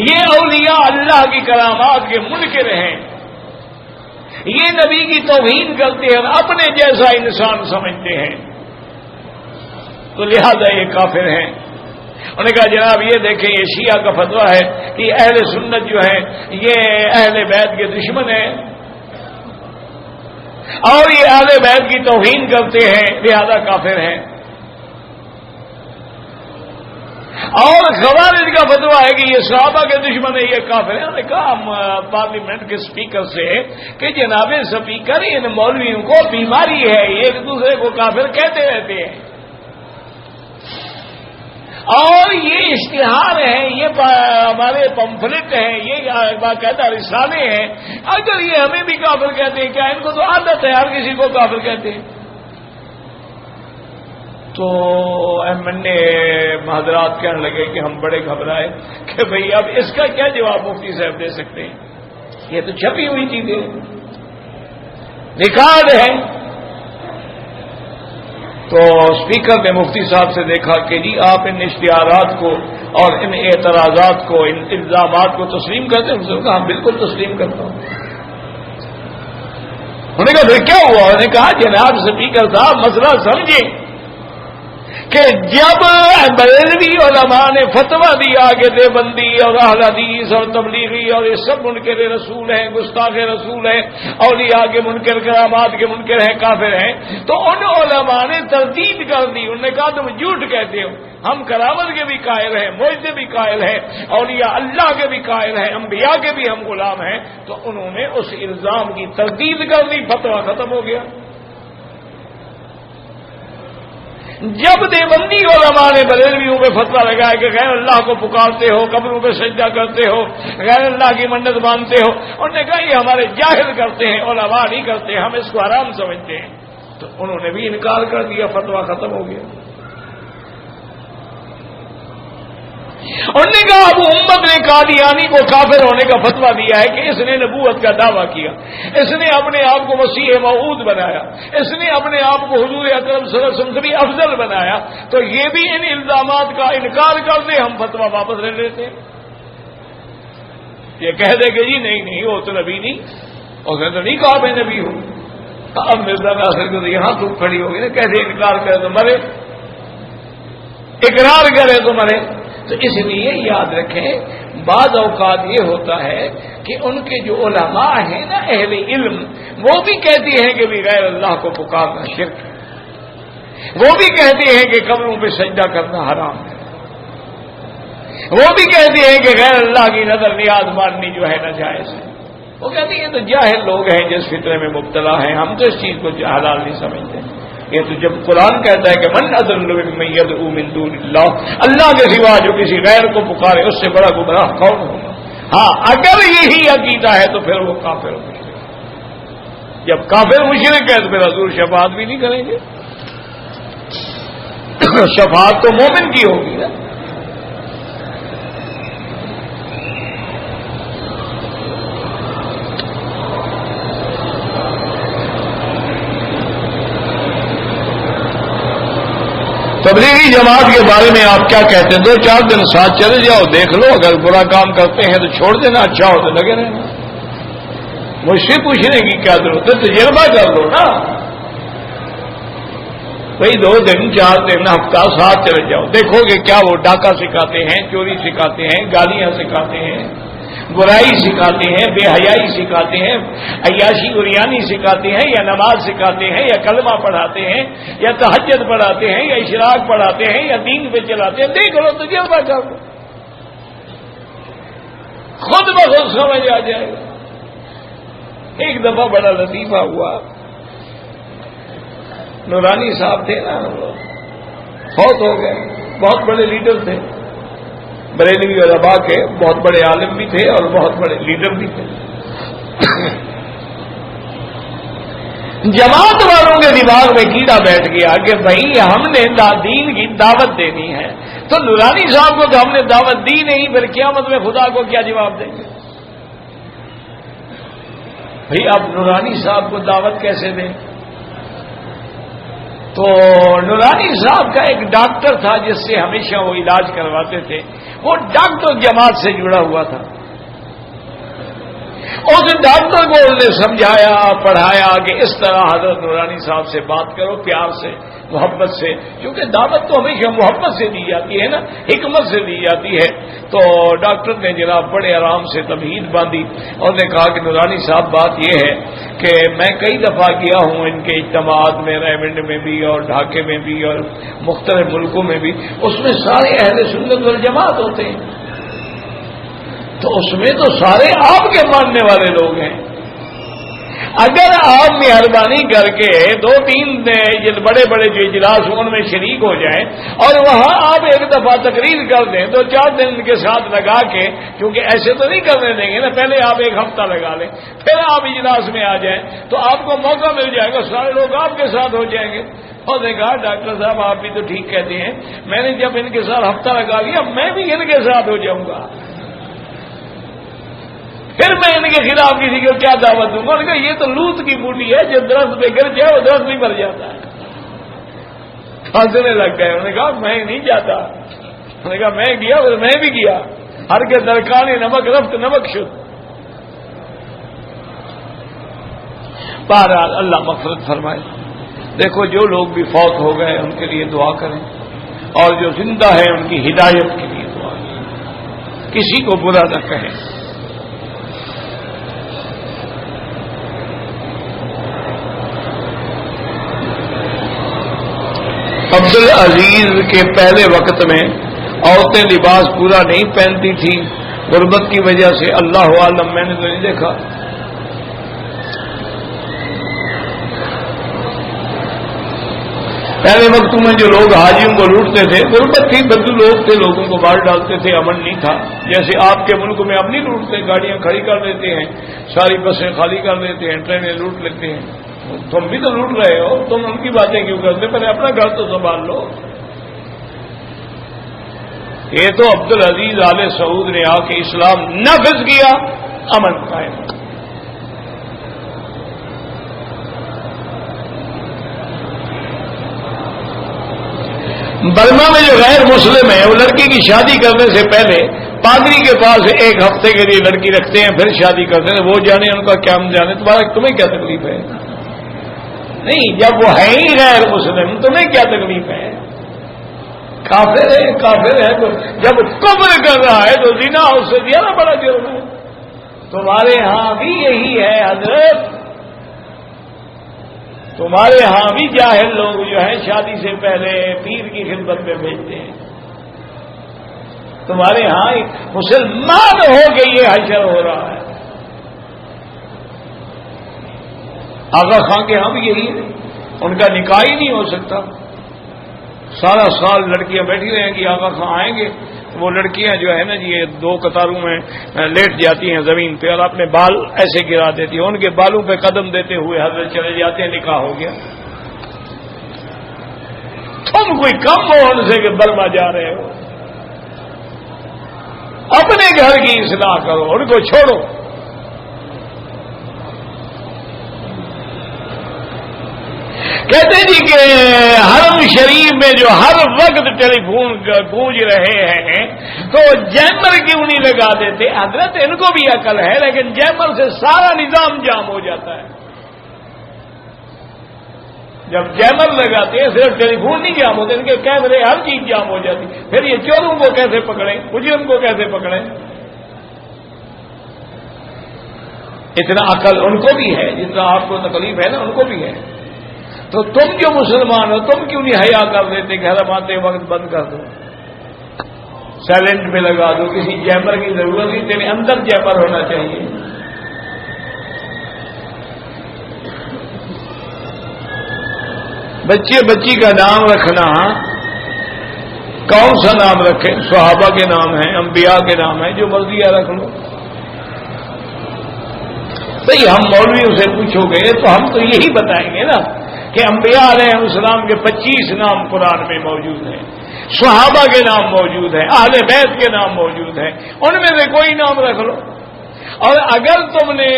یہ اولیاء اللہ کی کرامات کے منکر ہیں, یہ نبی کی توہین کرتے ہیں اور اپنے جیسا انسان سمجھتے ہیں, تو لہذا یہ کافر ہیں. انہوں نے کہا جناب یہ دیکھیں یہ شیعہ کا فتویٰ ہے کہ اہل سنت جو ہے یہ اہل بیت کے دشمن ہیں اور یہ اہل بیت کی توہین کرتے ہیں, لہذا کافر ہیں. اور خوارج کا فتویٰ ہے کہ یہ صحابہ کے دشمن ہے, یہ کافر ہے. انہوں نے کہا پارلیمنٹ کے اسپیکر سے کہ جناب اسپیکر ان مولویوں کو بیماری ہے, یہ ایک دوسرے کو کافر کہتے رہتے ہیں اور یہ اشتہار ہیں, یہ ہمارے پمفلٹ ہیں, یہ باقاعدہ رسالے ہیں, اگر یہ ہمیں بھی کافر کہتے ہیں, کیا ان کو تو عادت ہے ہر کسی کو کافر کہتے ہیں. تو ایم این اے حضرات کہنے لگے کہ ہم بڑے گھبرائے کہ بھئی اب اس کا کیا جواب مفتی صاحب دے سکتے ہیں, یہ تو چھپی ہوئی چیزیں ریکارڈ ہے. تو اسپیکر نے مفتی صاحب سے دیکھا کہ جی آپ ان اشتہارات کو اور ان اعتراضات کو, ان الزامات کو تسلیم کرتے ہیں؟ اس نے کہا بالکل تسلیم کرتا ہوں. انہوں نے کہا پھر کیا ہوا؟ انہوں نے کہا جناب اسپیکر صاحب مسئلہ سمجھیں کہ جب بریلوی علماء نے فتویٰ دیا کہ دیوبندی اور اہل حدیث اور تبلیغی اور یہ سب منکر رسول ہیں, گستاخ رسول ہیں, اولیاء کے منکر, کرامات کے منکر ہیں, کافر ہیں, تو ان علماء نے تردید کر دی. انہوں نے کہا تم جھوٹ کہتے ہو, ہم کرامت کے بھی قائل ہیں, معجزے بھی قائل ہیں, اولیاء اللہ کے بھی قائل ہیں, انبیاء کے بھی ہم غلام ہیں. تو انہوں نے اس الزام کی تردید کر دی, فتویٰ ختم ہو گیا. جب دیوبندی علماء نے بریلویوں پہ فتویٰ لگایا کہ غیر اللہ کو پکارتے ہو, قبروں پہ سجدہ کرتے ہو, غیر اللہ کی منت مانتے ہو, انہوں نے کہا یہ ہمارے جاہل کرتے ہیں, علماء نہیں کرتے, ہم اس کو حرام سمجھتے ہیں. تو انہوں نے بھی انکار کر دیا، فتویٰ ختم ہو گیا۔ انہوں نے کہا ابو امت نے قادیانی کو کافر ہونے کا فتویٰ دیا ہے کہ اس نے نبوت کا دعویٰ کیا، اس نے اپنے آپ کو مسیح موعود بنایا، اس نے اپنے آپ کو حضور اکرم صلی اللہ علیہ وسلم سے بھی افضل بنایا، تو یہ بھی ان الزامات کا انکار کر دے، ہم فتویٰ واپس لے لیتے ہیں۔ یہ کہہ دے کہ جی نہیں وہ تو نبی نہیں، اس نے تو نہیں کہا میں نبی ہوں۔ اب مرزا ناصر کو یہاں تو کھڑی ہوگی نا، کیسے انکار کرے تو مرے، اقرار کرے تو مرے۔ تو اس لیے یاد رکھیں بعض اوقات یہ ہوتا ہے کہ ان کے جو علماء ہیں نا اہل علم، وہ بھی کہتے ہیں کہ بھی غیر اللہ کو پکارنا شرک ہے، وہ بھی کہتے ہیں کہ قبروں پہ سجدہ کرنا حرام ہے، وہ بھی کہتے ہیں کہ غیر اللہ کی نظر نیاز ماننی جو ہے ناجائز ہے۔ وہ کہتے ہیں تو جاہل لوگ ہیں جس فطرے میں مبتلا ہیں، ہم تو اس چیز کو حلال نہیں سمجھتے۔ یہ تو جب قرآن کہتا ہے کہ من اضل ممن یدعو من دون اللہ، اللہ کے سوا جو کسی غیر کو پکارے اس سے بڑا گمراہ کون ہوگا؟ ہاں اگر یہی عقیدہ ہے تو پھر وہ کافر و مشرک، جب کافر مشرک ہے تو پھر حضور شفاعت بھی نہیں کریں گے، شفاعت تو مومن کی ہوگی نا۔ تبلیغی جماعت کے بارے میں آپ کیا کہتے ہیں؟ 2-4 دن ساتھ چلے جاؤ، دیکھ لو، اگر برا کام کرتے ہیں تو چھوڑ دینا، اچھا ہو تو لگے رہنا۔ مجھ سے پوچھنے کی کیا ضرورت ہے، تجربہ کر لو نا بھائی، 2 دن 4 دن ہفتہ ساتھ چلے جاؤ، دیکھو گے کیا وہ ڈاکہ سکھاتے ہیں، چوری سکھاتے ہیں، گالیاں سکھاتے ہیں، برائی سکھاتے ہیں، بے حیائی سکھاتے ہیں، عیاشی اریانی سکھاتے ہیں، یا نماز سکھاتے ہیں، یا کلمہ پڑھاتے ہیں، یا تہجد پڑھاتے ہیں، یا اشراق پڑھاتے ہیں، یا دین پہ چلاتے ہیں۔ دیکھ لو، تجربہ کر لو، خود بخود سمجھ آ جائے گا۔ ایک دفعہ بڑا لطیفہ ہوا، نورانی صاحب تھے نا، فوت ہو گئے، بہت بڑے لیڈر تھے، بریلوی علماء کے بہت بڑے عالم بھی تھے اور بہت بڑے لیڈر بھی تھے۔ جماعت والوں کے دماغ میں کیڑا بیٹھ گیا کہ بھائی ہم نے دین کی دعوت دینی ہے، تو نورانی صاحب کو تو ہم نے دعوت دی نہیں، پھر قیامت میں خدا کو کیا جواب دیں گے؟ بھائی اب نورانی صاحب کو دعوت کیسے دیں؟ تو نورانی صاحب کا ایک ڈاکٹر تھا جس سے ہمیشہ وہ علاج کرواتے تھے، وہ ڈاکٹر جماعت سے جڑا ہوا تھا۔ اس ڈاکٹر کو انہوں نے سمجھایا پڑھایا کہ اس طرح حضرت نورانی صاحب سے بات کرو، پیار سے، محبت سے، کیونکہ دعوت تو ہمیشہ محبت سے دی جاتی ہے نا، حکمت سے دی جاتی ہے۔ تو ڈاکٹر نے جناب بڑے آرام سے تمہید باندھی اور نے کہا کہ نورانی صاحب بات یہ ہے کہ میں کئی دفعہ گیا ہوں ان کے اجتماعات میں، ریونڈ میں بھی اور ڈھاکے میں بھی اور مختلف ملکوں میں بھی، اس میں سارے اہل سنت والجماعت ہوتے ہیں، تو اس میں تو سارے آپ کے ماننے والے لوگ ہیں۔ اگر آپ مہربانی کر کے 2-3 بڑے بڑے جو اجلاس ہوں ان میں شریک ہو جائیں اور وہاں آپ ایک دفعہ تقریر کر دیں، 2-4 دن کے ساتھ لگا کے، کیونکہ ایسے تو نہیں کرنے دیں گے نا، پہلے آپ 1 ہفتہ لگا لیں، پھر آپ اجلاس میں آ جائیں تو آپ کو موقع مل جائے گا، سارے لوگ آپ کے ساتھ ہو جائیں گے۔ اور نے کہا ڈاکٹر صاحب آپ بھی تو ٹھیک کہتے ہیں، میں نے جب ان کے ساتھ ہفتہ لگا لیا میں بھی ان کے ساتھ ہو جاؤں گا، پھر میں ان کے خلاف کسی کو کیا دعوت دوں گا؟ انہوں نے کہا یہ تو لوت کی بوٹی ہے، جو درخت پہ گر جائے وہ درخت بھی مر جاتا ہے۔ ہنسنے لگ گئے، انہوں نے کہا میں نہیں جاتا، انہوں نے کہا میں گیا اور میں بھی گیا، ہر کے درکان نمک رفت نمک شد۔ بہرحال اللہ مغفرت فرمائے۔ دیکھو جو لوگ بھی فوت ہو گئے ان کے لیے دعا کریں، اور جو زندہ ہے ان کی ہدایت کے لیے دعا کریں، کسی کو برا نہ کہیں۔ عبدالعزیز کے پہلے وقت میں عورتیں لباس پورا نہیں پہنتی تھیں غربت کی وجہ سے، اللہ عالم، میں نے تو نہیں دیکھا۔ پہلے وقتوں میں جو لوگ حاجیوں کو لوٹتے تھے، غربت تھی، بدو لوگ تھے، لوگوں کو مار ڈالتے تھے، امن نہیں تھا۔ جیسے آپ کے ملک میں اب نہیں لوٹتے، گاڑیاں کھڑی کر دیتے ہیں، ساری بسیں خالی کر دیتے ہیں، ٹرینیں لوٹ لیتے ہیں، تم بھی تو لوٹ رہے ہو، تم ان کی باتیں کیوں کرتے؟ پہلے اپنا گھر تو سنبھال لو. یہ تو عبدالعزیز آل سعود نے آ کے اسلام نافذ کیا، امن قائم. برما میں جو غیر مسلم ہے وہ لڑکی کی شادی کرنے سے پہلے پادری کے پاس ایک ہفتے کے لیے لڑکی رکھتے ہیں، پھر شادی کرتے ہیں. وہ جانے ان کا کیا ہم جانے، تمہیں کیا تکلیف ہے؟ نہیں، جب وہ ہے ہی غیر مسلم تمہیں کیا تکلیف ہے؟ کافر ہے تو جب کفر کر رہا ہے تو زنا اس سے زیادہ بڑا جرم ہے. تمہارے ہاں بھی یہی ہے حضرت، تمہارے ہاں بھی جاہل لوگ جو ہیں شادی سے پہلے پیر کی خدمت میں بھیجتے ہیں. تمہارے ہاں مسلمان ہو کے یہ حشر ہو رہا ہے. آغا خان کے ہاں بھی یہی ہے، ان کا نکاح ہی نہیں ہو سکتا. سارا سال لڑکیاں بیٹھی رہیں گی، آغا خان آئیں گے وہ لڑکیاں جو ہے نا جی یہ دو قطاروں میں لیٹ جاتی ہیں زمین پہ اور اپنے بال ایسے گرا دیتی ہیں، ان کے بالوں پہ قدم دیتے ہوئے حضرت چلے جاتے ہیں، نکاح ہو گیا. تم کوئی کم ہو ان سے کہ برما جا رہے ہو؟ اپنے گھر کی اصلاح کرو، ان کو چھوڑو. کہتے جی کہ حرم شریف میں جو ہر وقت ٹیلی فون گونج رہے ہیں تو جیمر کیوں نہیں لگا دیتے؟ حضرت ان کو بھی عقل ہے لیکن جیمر سے سارا نظام جام ہو جاتا ہے. جب جیمر لگاتے ہیں صرف ٹیلی فون نہیں جام ہوتے، ان کے کیمرے ہر چیز جام ہو جاتی. پھر یہ چوروں کو کیسے پکڑیں، مجرم کو کیسے پکڑیں؟ اتنا عقل ان کو بھی ہے جتنا آپ کو تکلیف ہے نا ان کو بھی ہے. تو تم جو مسلمان ہو تم کیوں نہیں حیا کر دیتے کہ حرم آتے وقت بند کر دو، سائلنٹ میں لگا دو، کسی جیمر کی ضرورت نہیں، تیرے اندر جیمر ہونا چاہیے. بچے بچی کا نام رکھنا کون سا نام رکھے؟ صحابہ کے نام ہیں، انبیاء کے نام ہیں، جو مرضی رکھ لو. بھئی ہم مولویوں سے پوچھو گے تو ہم تو یہی بتائیں گے نا کہ انبیاء علیہ السلام کے 25 نام قرآن میں موجود ہیں، صحابہ کے نام موجود ہیں، اہل بیت کے نام موجود ہیں، ان میں سے کوئی نام رکھ لو. اور اگر تم نے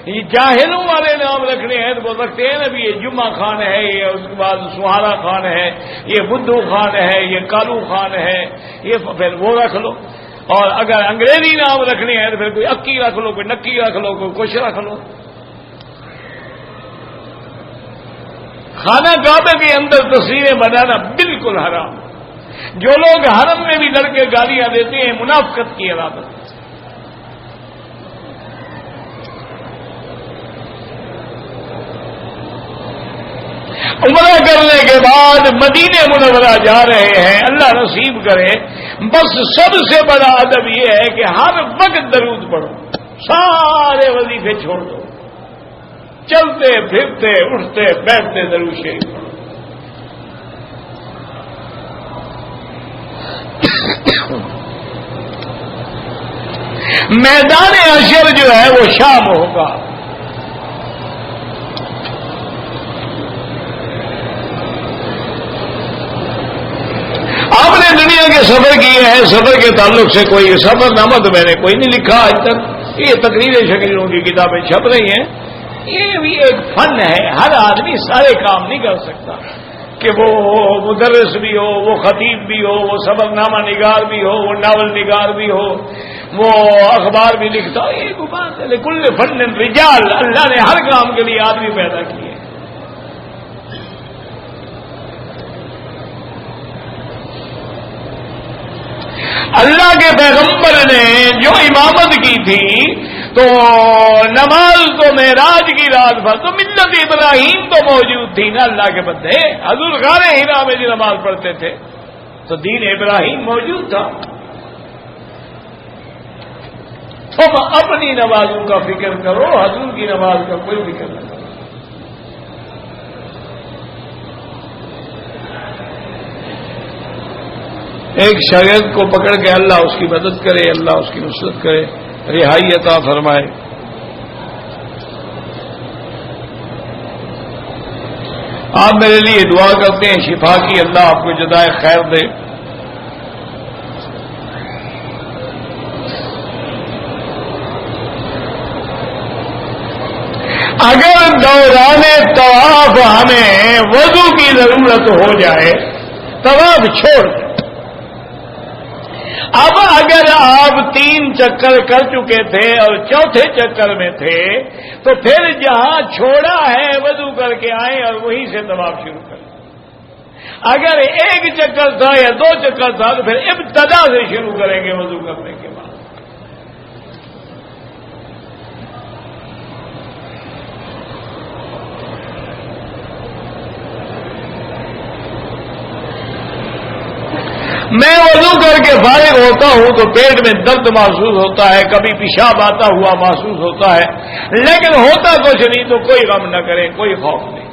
یہ جاہلوں والے نام رکھنے ہیں تو وہ رکھتے ہیں نا بھی یہ جمعہ خان ہے، یہ اس کے بعد سہارا خان ہے، یہ بدھو خان ہے، یہ کالو خان ہے، یہ پھر وہ رکھ لو. اور اگر انگریزی نام رکھنے ہیں تو پھر کوئی اکی رکھ لو، کوئی نکی رکھ لو، کوئی کچھ رکھ لو. خانہ کعبہ کے اندر تصویریں بنانا بالکل حرام. جو لوگ حرم میں بھی لڑکے گالیاں دیتے ہیں منافقت کی علامت. عمرہ کرنے کے بعد مدینے منورہ جا رہے ہیں، اللہ نصیب کرے. بس سب سے بڑا ادب یہ ہے کہ ہر وقت درود پڑھو، سارے وظیفے چھوڑ دو، چلتے پھرتے اٹھتے بیٹھتے درود شریف پڑھو. میدان حشر جو ہے وہ شام ہوگا. آپ نے دنیا کے سفر کیے ہیں، سفر کے تعلق سے کوئی سفر نامہ تو میں نے کوئی نہیں لکھا آج تک. یہ تقریریں شکیلوں کی کتابیں چھپ رہی ہیں. یہ بھی ایک فن ہے، ہر آدمی سارے کام نہیں کر سکتا کہ وہ مدرس بھی ہو، وہ خطیب بھی ہو، وہ سبق نامہ نگار بھی ہو، وہ ناول نگار بھی ہو، وہ اخبار بھی لکھتا ہو. یہ کوئی بات ہے. کل فن رجال، اللہ نے ہر کام کے لیے آدمی پیدا کیے. اللہ کے پیغمبر نے جو امامت کی تھی تو نماز تو معراج کی رات بھر تو ملت ابراہیم تو موجود تھی نا. اللہ کے بندے حضور غار حرا میں جو نماز پڑھتے تھے تو دین ابراہیم موجود تھا. تم اپنی نمازوں کا فکر کرو، حضور کی نماز کا کوئی فکر نہ کرو. ایک شاگرد کو پکڑ کے اللہ اس کی مدد کرے، اللہ اس کی نصرت کرے، رہائی عطا فرمائے. آپ میرے لیے دعا کرتے ہیں شفا کی، اللہ آپ کو جزائے خیر دے۔ اگر دوران طواف ہمیں وضو کی ضرورت ہو جائے، طواف چھوڑ دیں۔ اب اگر آپ 3 چکر کر چکے تھے اور چوتھے چکر میں تھے تو پھر جہاں چھوڑا ہے وضو کر کے آئیں اور وہیں سے طواف شروع کریں۔ اگر 1 چکر تھا یا 2 چکر تھا تو پھر ابتدا سے شروع کریں گے وضو کرنے کے بعد۔ میں وضو کر کے فارغ ہوتا ہوں تو پیٹ میں درد محسوس ہوتا ہے، کبھی پیشاب آتا ہوا محسوس ہوتا ہے، لیکن ہوتا کچھ نہیں تو کوئی غم نہ کریں، کوئی خوف نہیں۔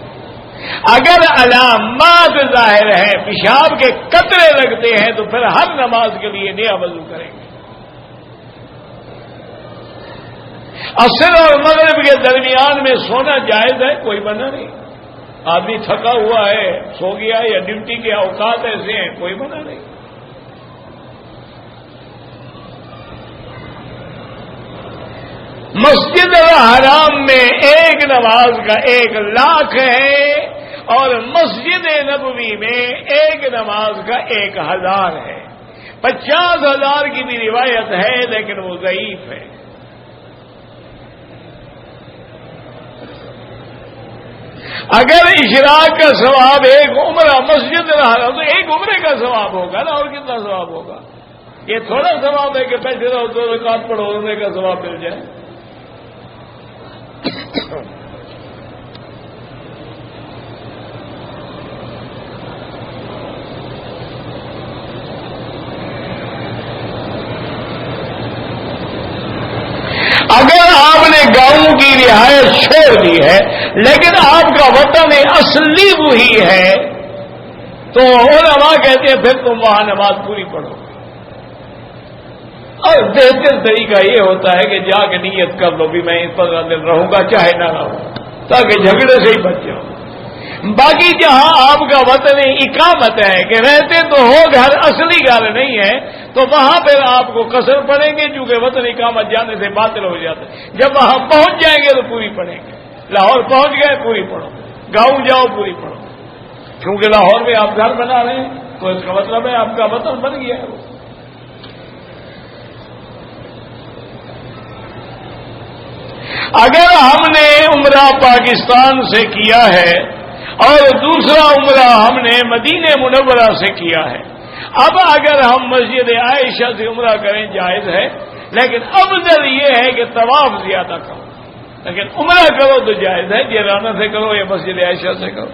اگر علامات ظاہر ہیں، پیشاب کے قطرے لگتے ہیں تو پھر ہر نماز کے لیے نیا وضو کریں گے۔ عصر اور مغرب کے درمیان میں سونا جائز ہے، کوئی منع نہیں۔ آدمی تھکا ہوا ہے، سو گیا، یا ڈیوٹی کے اوقات ایسے ہیں، کوئی منع نہیں۔ مسجد الحرام میں ایک نماز کا 1 لاکھ ہے اور مسجد نبوی میں ایک نماز کا 1000 ہے۔ 50,000 کی بھی روایت ہے لیکن وہ ضعیف ہے۔ اگر اشراق کا ثواب 1 عمرہ مسجد الحرام تو 1 عمرے کا ثواب ہوگا نا، اور کتنا ثواب ہوگا؟ یہ تھوڑا ثواب ہے کہ پیسے رہو 2 رکعت پڑھو عمرے کا ثواب مل جائے۔ اگر آپ نے گاؤں کی رہائش چھوڑ دی ہے لیکن آپ کا وطن اصلی وہی ہے تو علماء کہتے ہیں پھر تم وہاں نماز پوری پڑھو۔ اور بہتر طریقہ یہ ہوتا ہے کہ جا کے نیت کر لو بھی میں اس 15 دن رہوں گا چاہے نہ رہوں، تاکہ جھگڑے سے ہی بچ جاؤں۔ باقی جہاں آپ کا وطن اقامت ہے کہ رہتے تو ہو گھر، اصلی گھر نہیں ہے، تو وہاں پھر آپ کو قصر پڑیں گے چونکہ وطن اقامت جانے سے باطل ہو جاتا ہے۔ جب وہاں پہنچ جائیں گے تو پوری پڑھیں گے۔ لاہور پہنچ گئے پوری پڑھو، گاؤں جاؤ پوری پڑھو، کیونکہ لاہور میں آپ گھر بنا رہے ہیں تو اس کا مطلب ہے آپ کا وطن بن گیا ہے وہ۔ اگر ہم نے عمرہ پاکستان سے کیا ہے اور دوسرا عمرہ ہم نے مدینہ منورہ سے کیا ہے، اب اگر ہم مسجد عائشہ سے عمرہ کریں جائز ہے، لیکن افضل یہ ہے کہ طواف زیادہ کرو، لیکن عمرہ کرو تو جائز ہے، جیرانہ سے کرو یا مسجد عائشہ سے کرو۔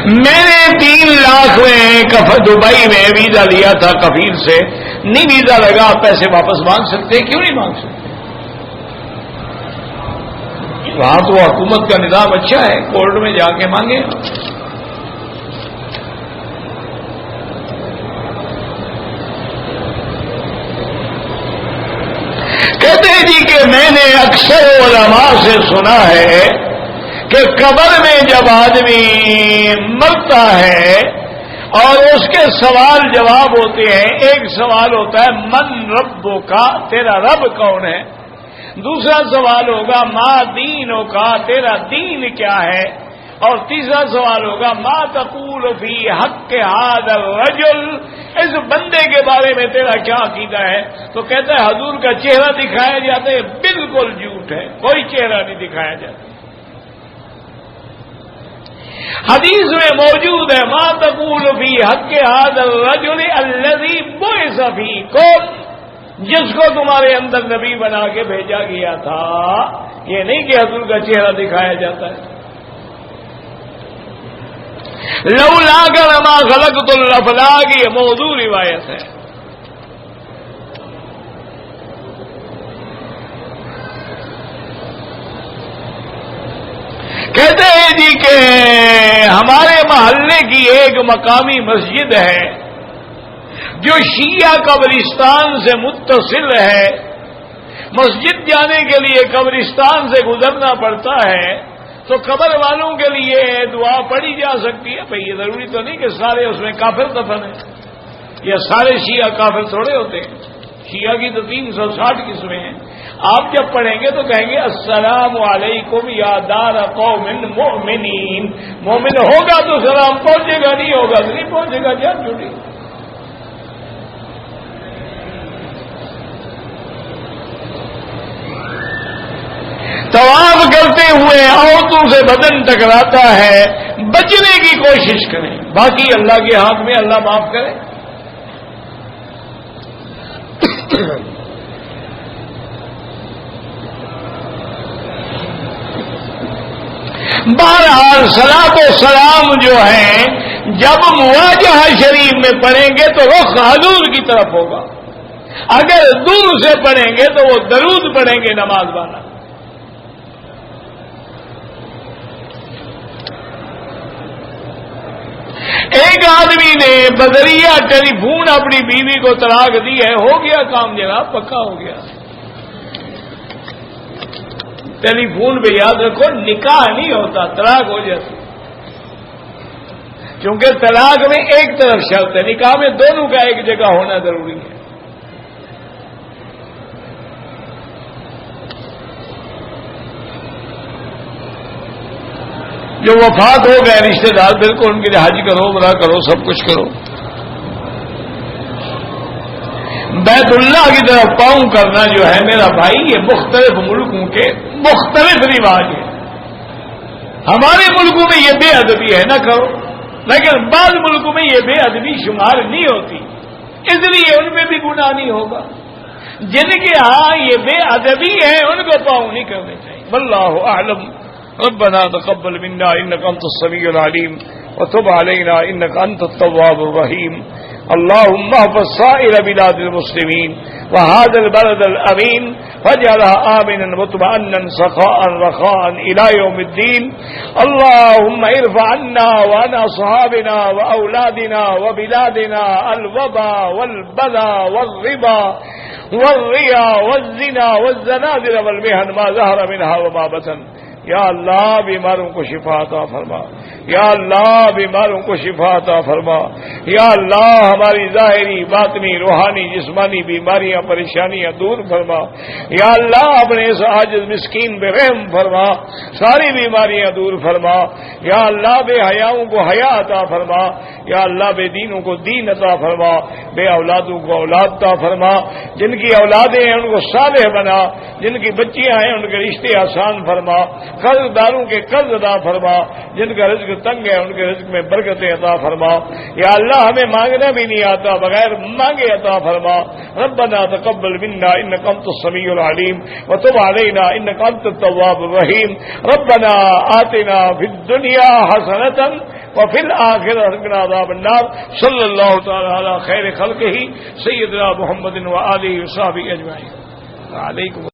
میں نے 3 لاکھ میں دبئی میں ویزا لیا تھا کفیل سے، نہیں ویزا لگا، آپ پیسے واپس مانگ سکتے ہیں؟ کیوں نہیں مانگ سکتے؟ وہاں تو حکومت کا نظام اچھا ہے، کورٹ میں جا کے مانگے۔ کہتے ہیں جی کہ میں نے اکثر علماء سے سنا ہے کہ قبر میں جب آدمی مرتا ہے اور اس کے سوال جواب ہوتے ہیں، ایک سوال ہوتا ہے من ربو کا، تیرا رب کون ہے؟ دوسرا سوال ہوگا ما دینوں کا، تیرا دین کیا ہے؟ اور تیسرا سوال ہوگا ما تقول فی حق ھذا الرجل، اس بندے کے بارے میں تیرا کیا عقیدہ ہے؟ تو کہتا ہے حضور کا چہرہ دکھایا جاتا ہے، بالکل جھوٹ ہے، کوئی چہرہ نہیں دکھایا جاتا۔ حدیث میں موجود ہے ما تقول فی حق ھذا الرجل الذی بعث فیکم، جس کو تمہارے اندر نبی بنا کے بھیجا گیا تھا۔ یہ نہیں کہ حضور کا چہرہ دکھایا جاتا ہے۔ لولا ما خلقت الافلاک، یہ موضوع روایت ہے۔ کہتے ہیں جی کہ ہمارے محلے جانے کی ایک مقامی مسجد ہے جو شیعہ قبرستان سے متصل ہے، مسجد جانے کے لیے قبرستان سے گزرنا پڑتا ہے، تو قبر والوں کے لیے دعا پڑھی جا سکتی ہے۔ بھئی یہ ضروری تو نہیں کہ سارے اس میں کافر دفن ہیں، یا سارے شیعہ کافر تھوڑے ہوتے ہیں، شیعہ کی تو 360 قسمیں ہیں۔ آپ جب پڑھیں گے تو کہیں گے السلام علیکم یا دار قوم مؤمنین، مومن ہوگا تو سلام پہنچے گا، نہیں ہوگا تو نہیں پہنچے گا، جان چھوٹی۔ طواف کرتے ہوئے عورتوں سے بدن ٹکراتا ہے، بچنے کی کوشش کریں، باقی اللہ کے ہاتھ میں، اللہ معاف کرے۔ بہرحال صلاۃ و سلام جو ہیں جب مواجہہ شریف میں پڑھیں گے تو رخ حضور کی طرف ہوگا، اگر دور سے پڑھیں گے تو وہ درود پڑھیں گے نماز والا۔ ایک آدمی نے بدریہ ٹیلی فون اپنی بیوی کو طلاق دی ہے، ہو گیا کام جناب، پکا ہو گیا۔ ٹیلی فون پہ یاد رکھو نکاح نہیں ہوتا، طلاق ہو جاتی، کیونکہ طلاق میں ایک طرف شرط ہے، نکاح میں دونوں کا ایک جگہ ہونا ضروری ہے۔ جو وفات ہو گئے رشتہ دار، بالکل ان کے لیے حج کرو، عمرہ کرو، سب کچھ کرو۔ بیت اللہ کی طرف پاؤں کرنا جو ہے میرا بھائی، یہ مختلف ملکوں کے مختلف رواج ہیں۔ ہمارے ملکوں میں یہ بے ادبی ہے، نہ کرو، لیکن بعض ملکوں میں یہ بے ادبی شمار نہیں ہوتی، اس لیے ان میں بھی گناہ نہیں ہوگا۔ جن کے ہاں یہ بے ادبی ہے ان کو پاؤں نہیں کرنے چاہیے۔ واللہ اعلم۔ ربنا تقبل منا انك انت السميع العليم وتب علينا انك انت التواب الرحيم اللهم احفظ سائر بلاد المسلمين وهذا البلد الامين واجعلها امنا مطمئنا سخاء رخاء الى يوم الدين اللهم ارفع عنا وعن اصحابنا واولادنا وبلادنا الوباء والبلاء والربا والرياء والزنا والزنادل والمحن ما ظهر منها وما بطن۔ یا اللہ بیماروں کو شفا عطا فرما، یا اللہ بیماروں کو شفا عطا فرما، یا اللہ ہماری ظاہری باطنی روحانی جسمانی بیماریاں پریشانیاں دور فرما، یا اللہ اپنے اس عاجز مسکین پہ رحم فرما، ساری بیماریاں دور فرما، یا اللہ بے حیاؤں کو حیا عطا فرما، یا اللہ بے دینوں کو دین عطا فرما، بے اولادوں کو اولاد عطا فرما، جن کی اولادیں ہیں ان کو صالح بنا، جن کی بچیاں ہیں ان کے رشتے آسان فرما، قرض داروں کے قرض عطا فرما، جن کا رزق تنگ ہے ان کے رزق میں برکتیں عطا فرما، یا اللہ ہمیں مانگنا بھی نہیں آتا، بغیر مانگے عطا فرما۔ ربنا تقبل منا انك انت السميع العليم وتب علينا انك انت التواب الرحيم ربنا آتنا في الدنيا حسنة وفي الآخرة قنا عذاب النار صلى الله تعالى على خير خلقه سيدنا محمد وآله وصحبه أجمعين۔ وعليكم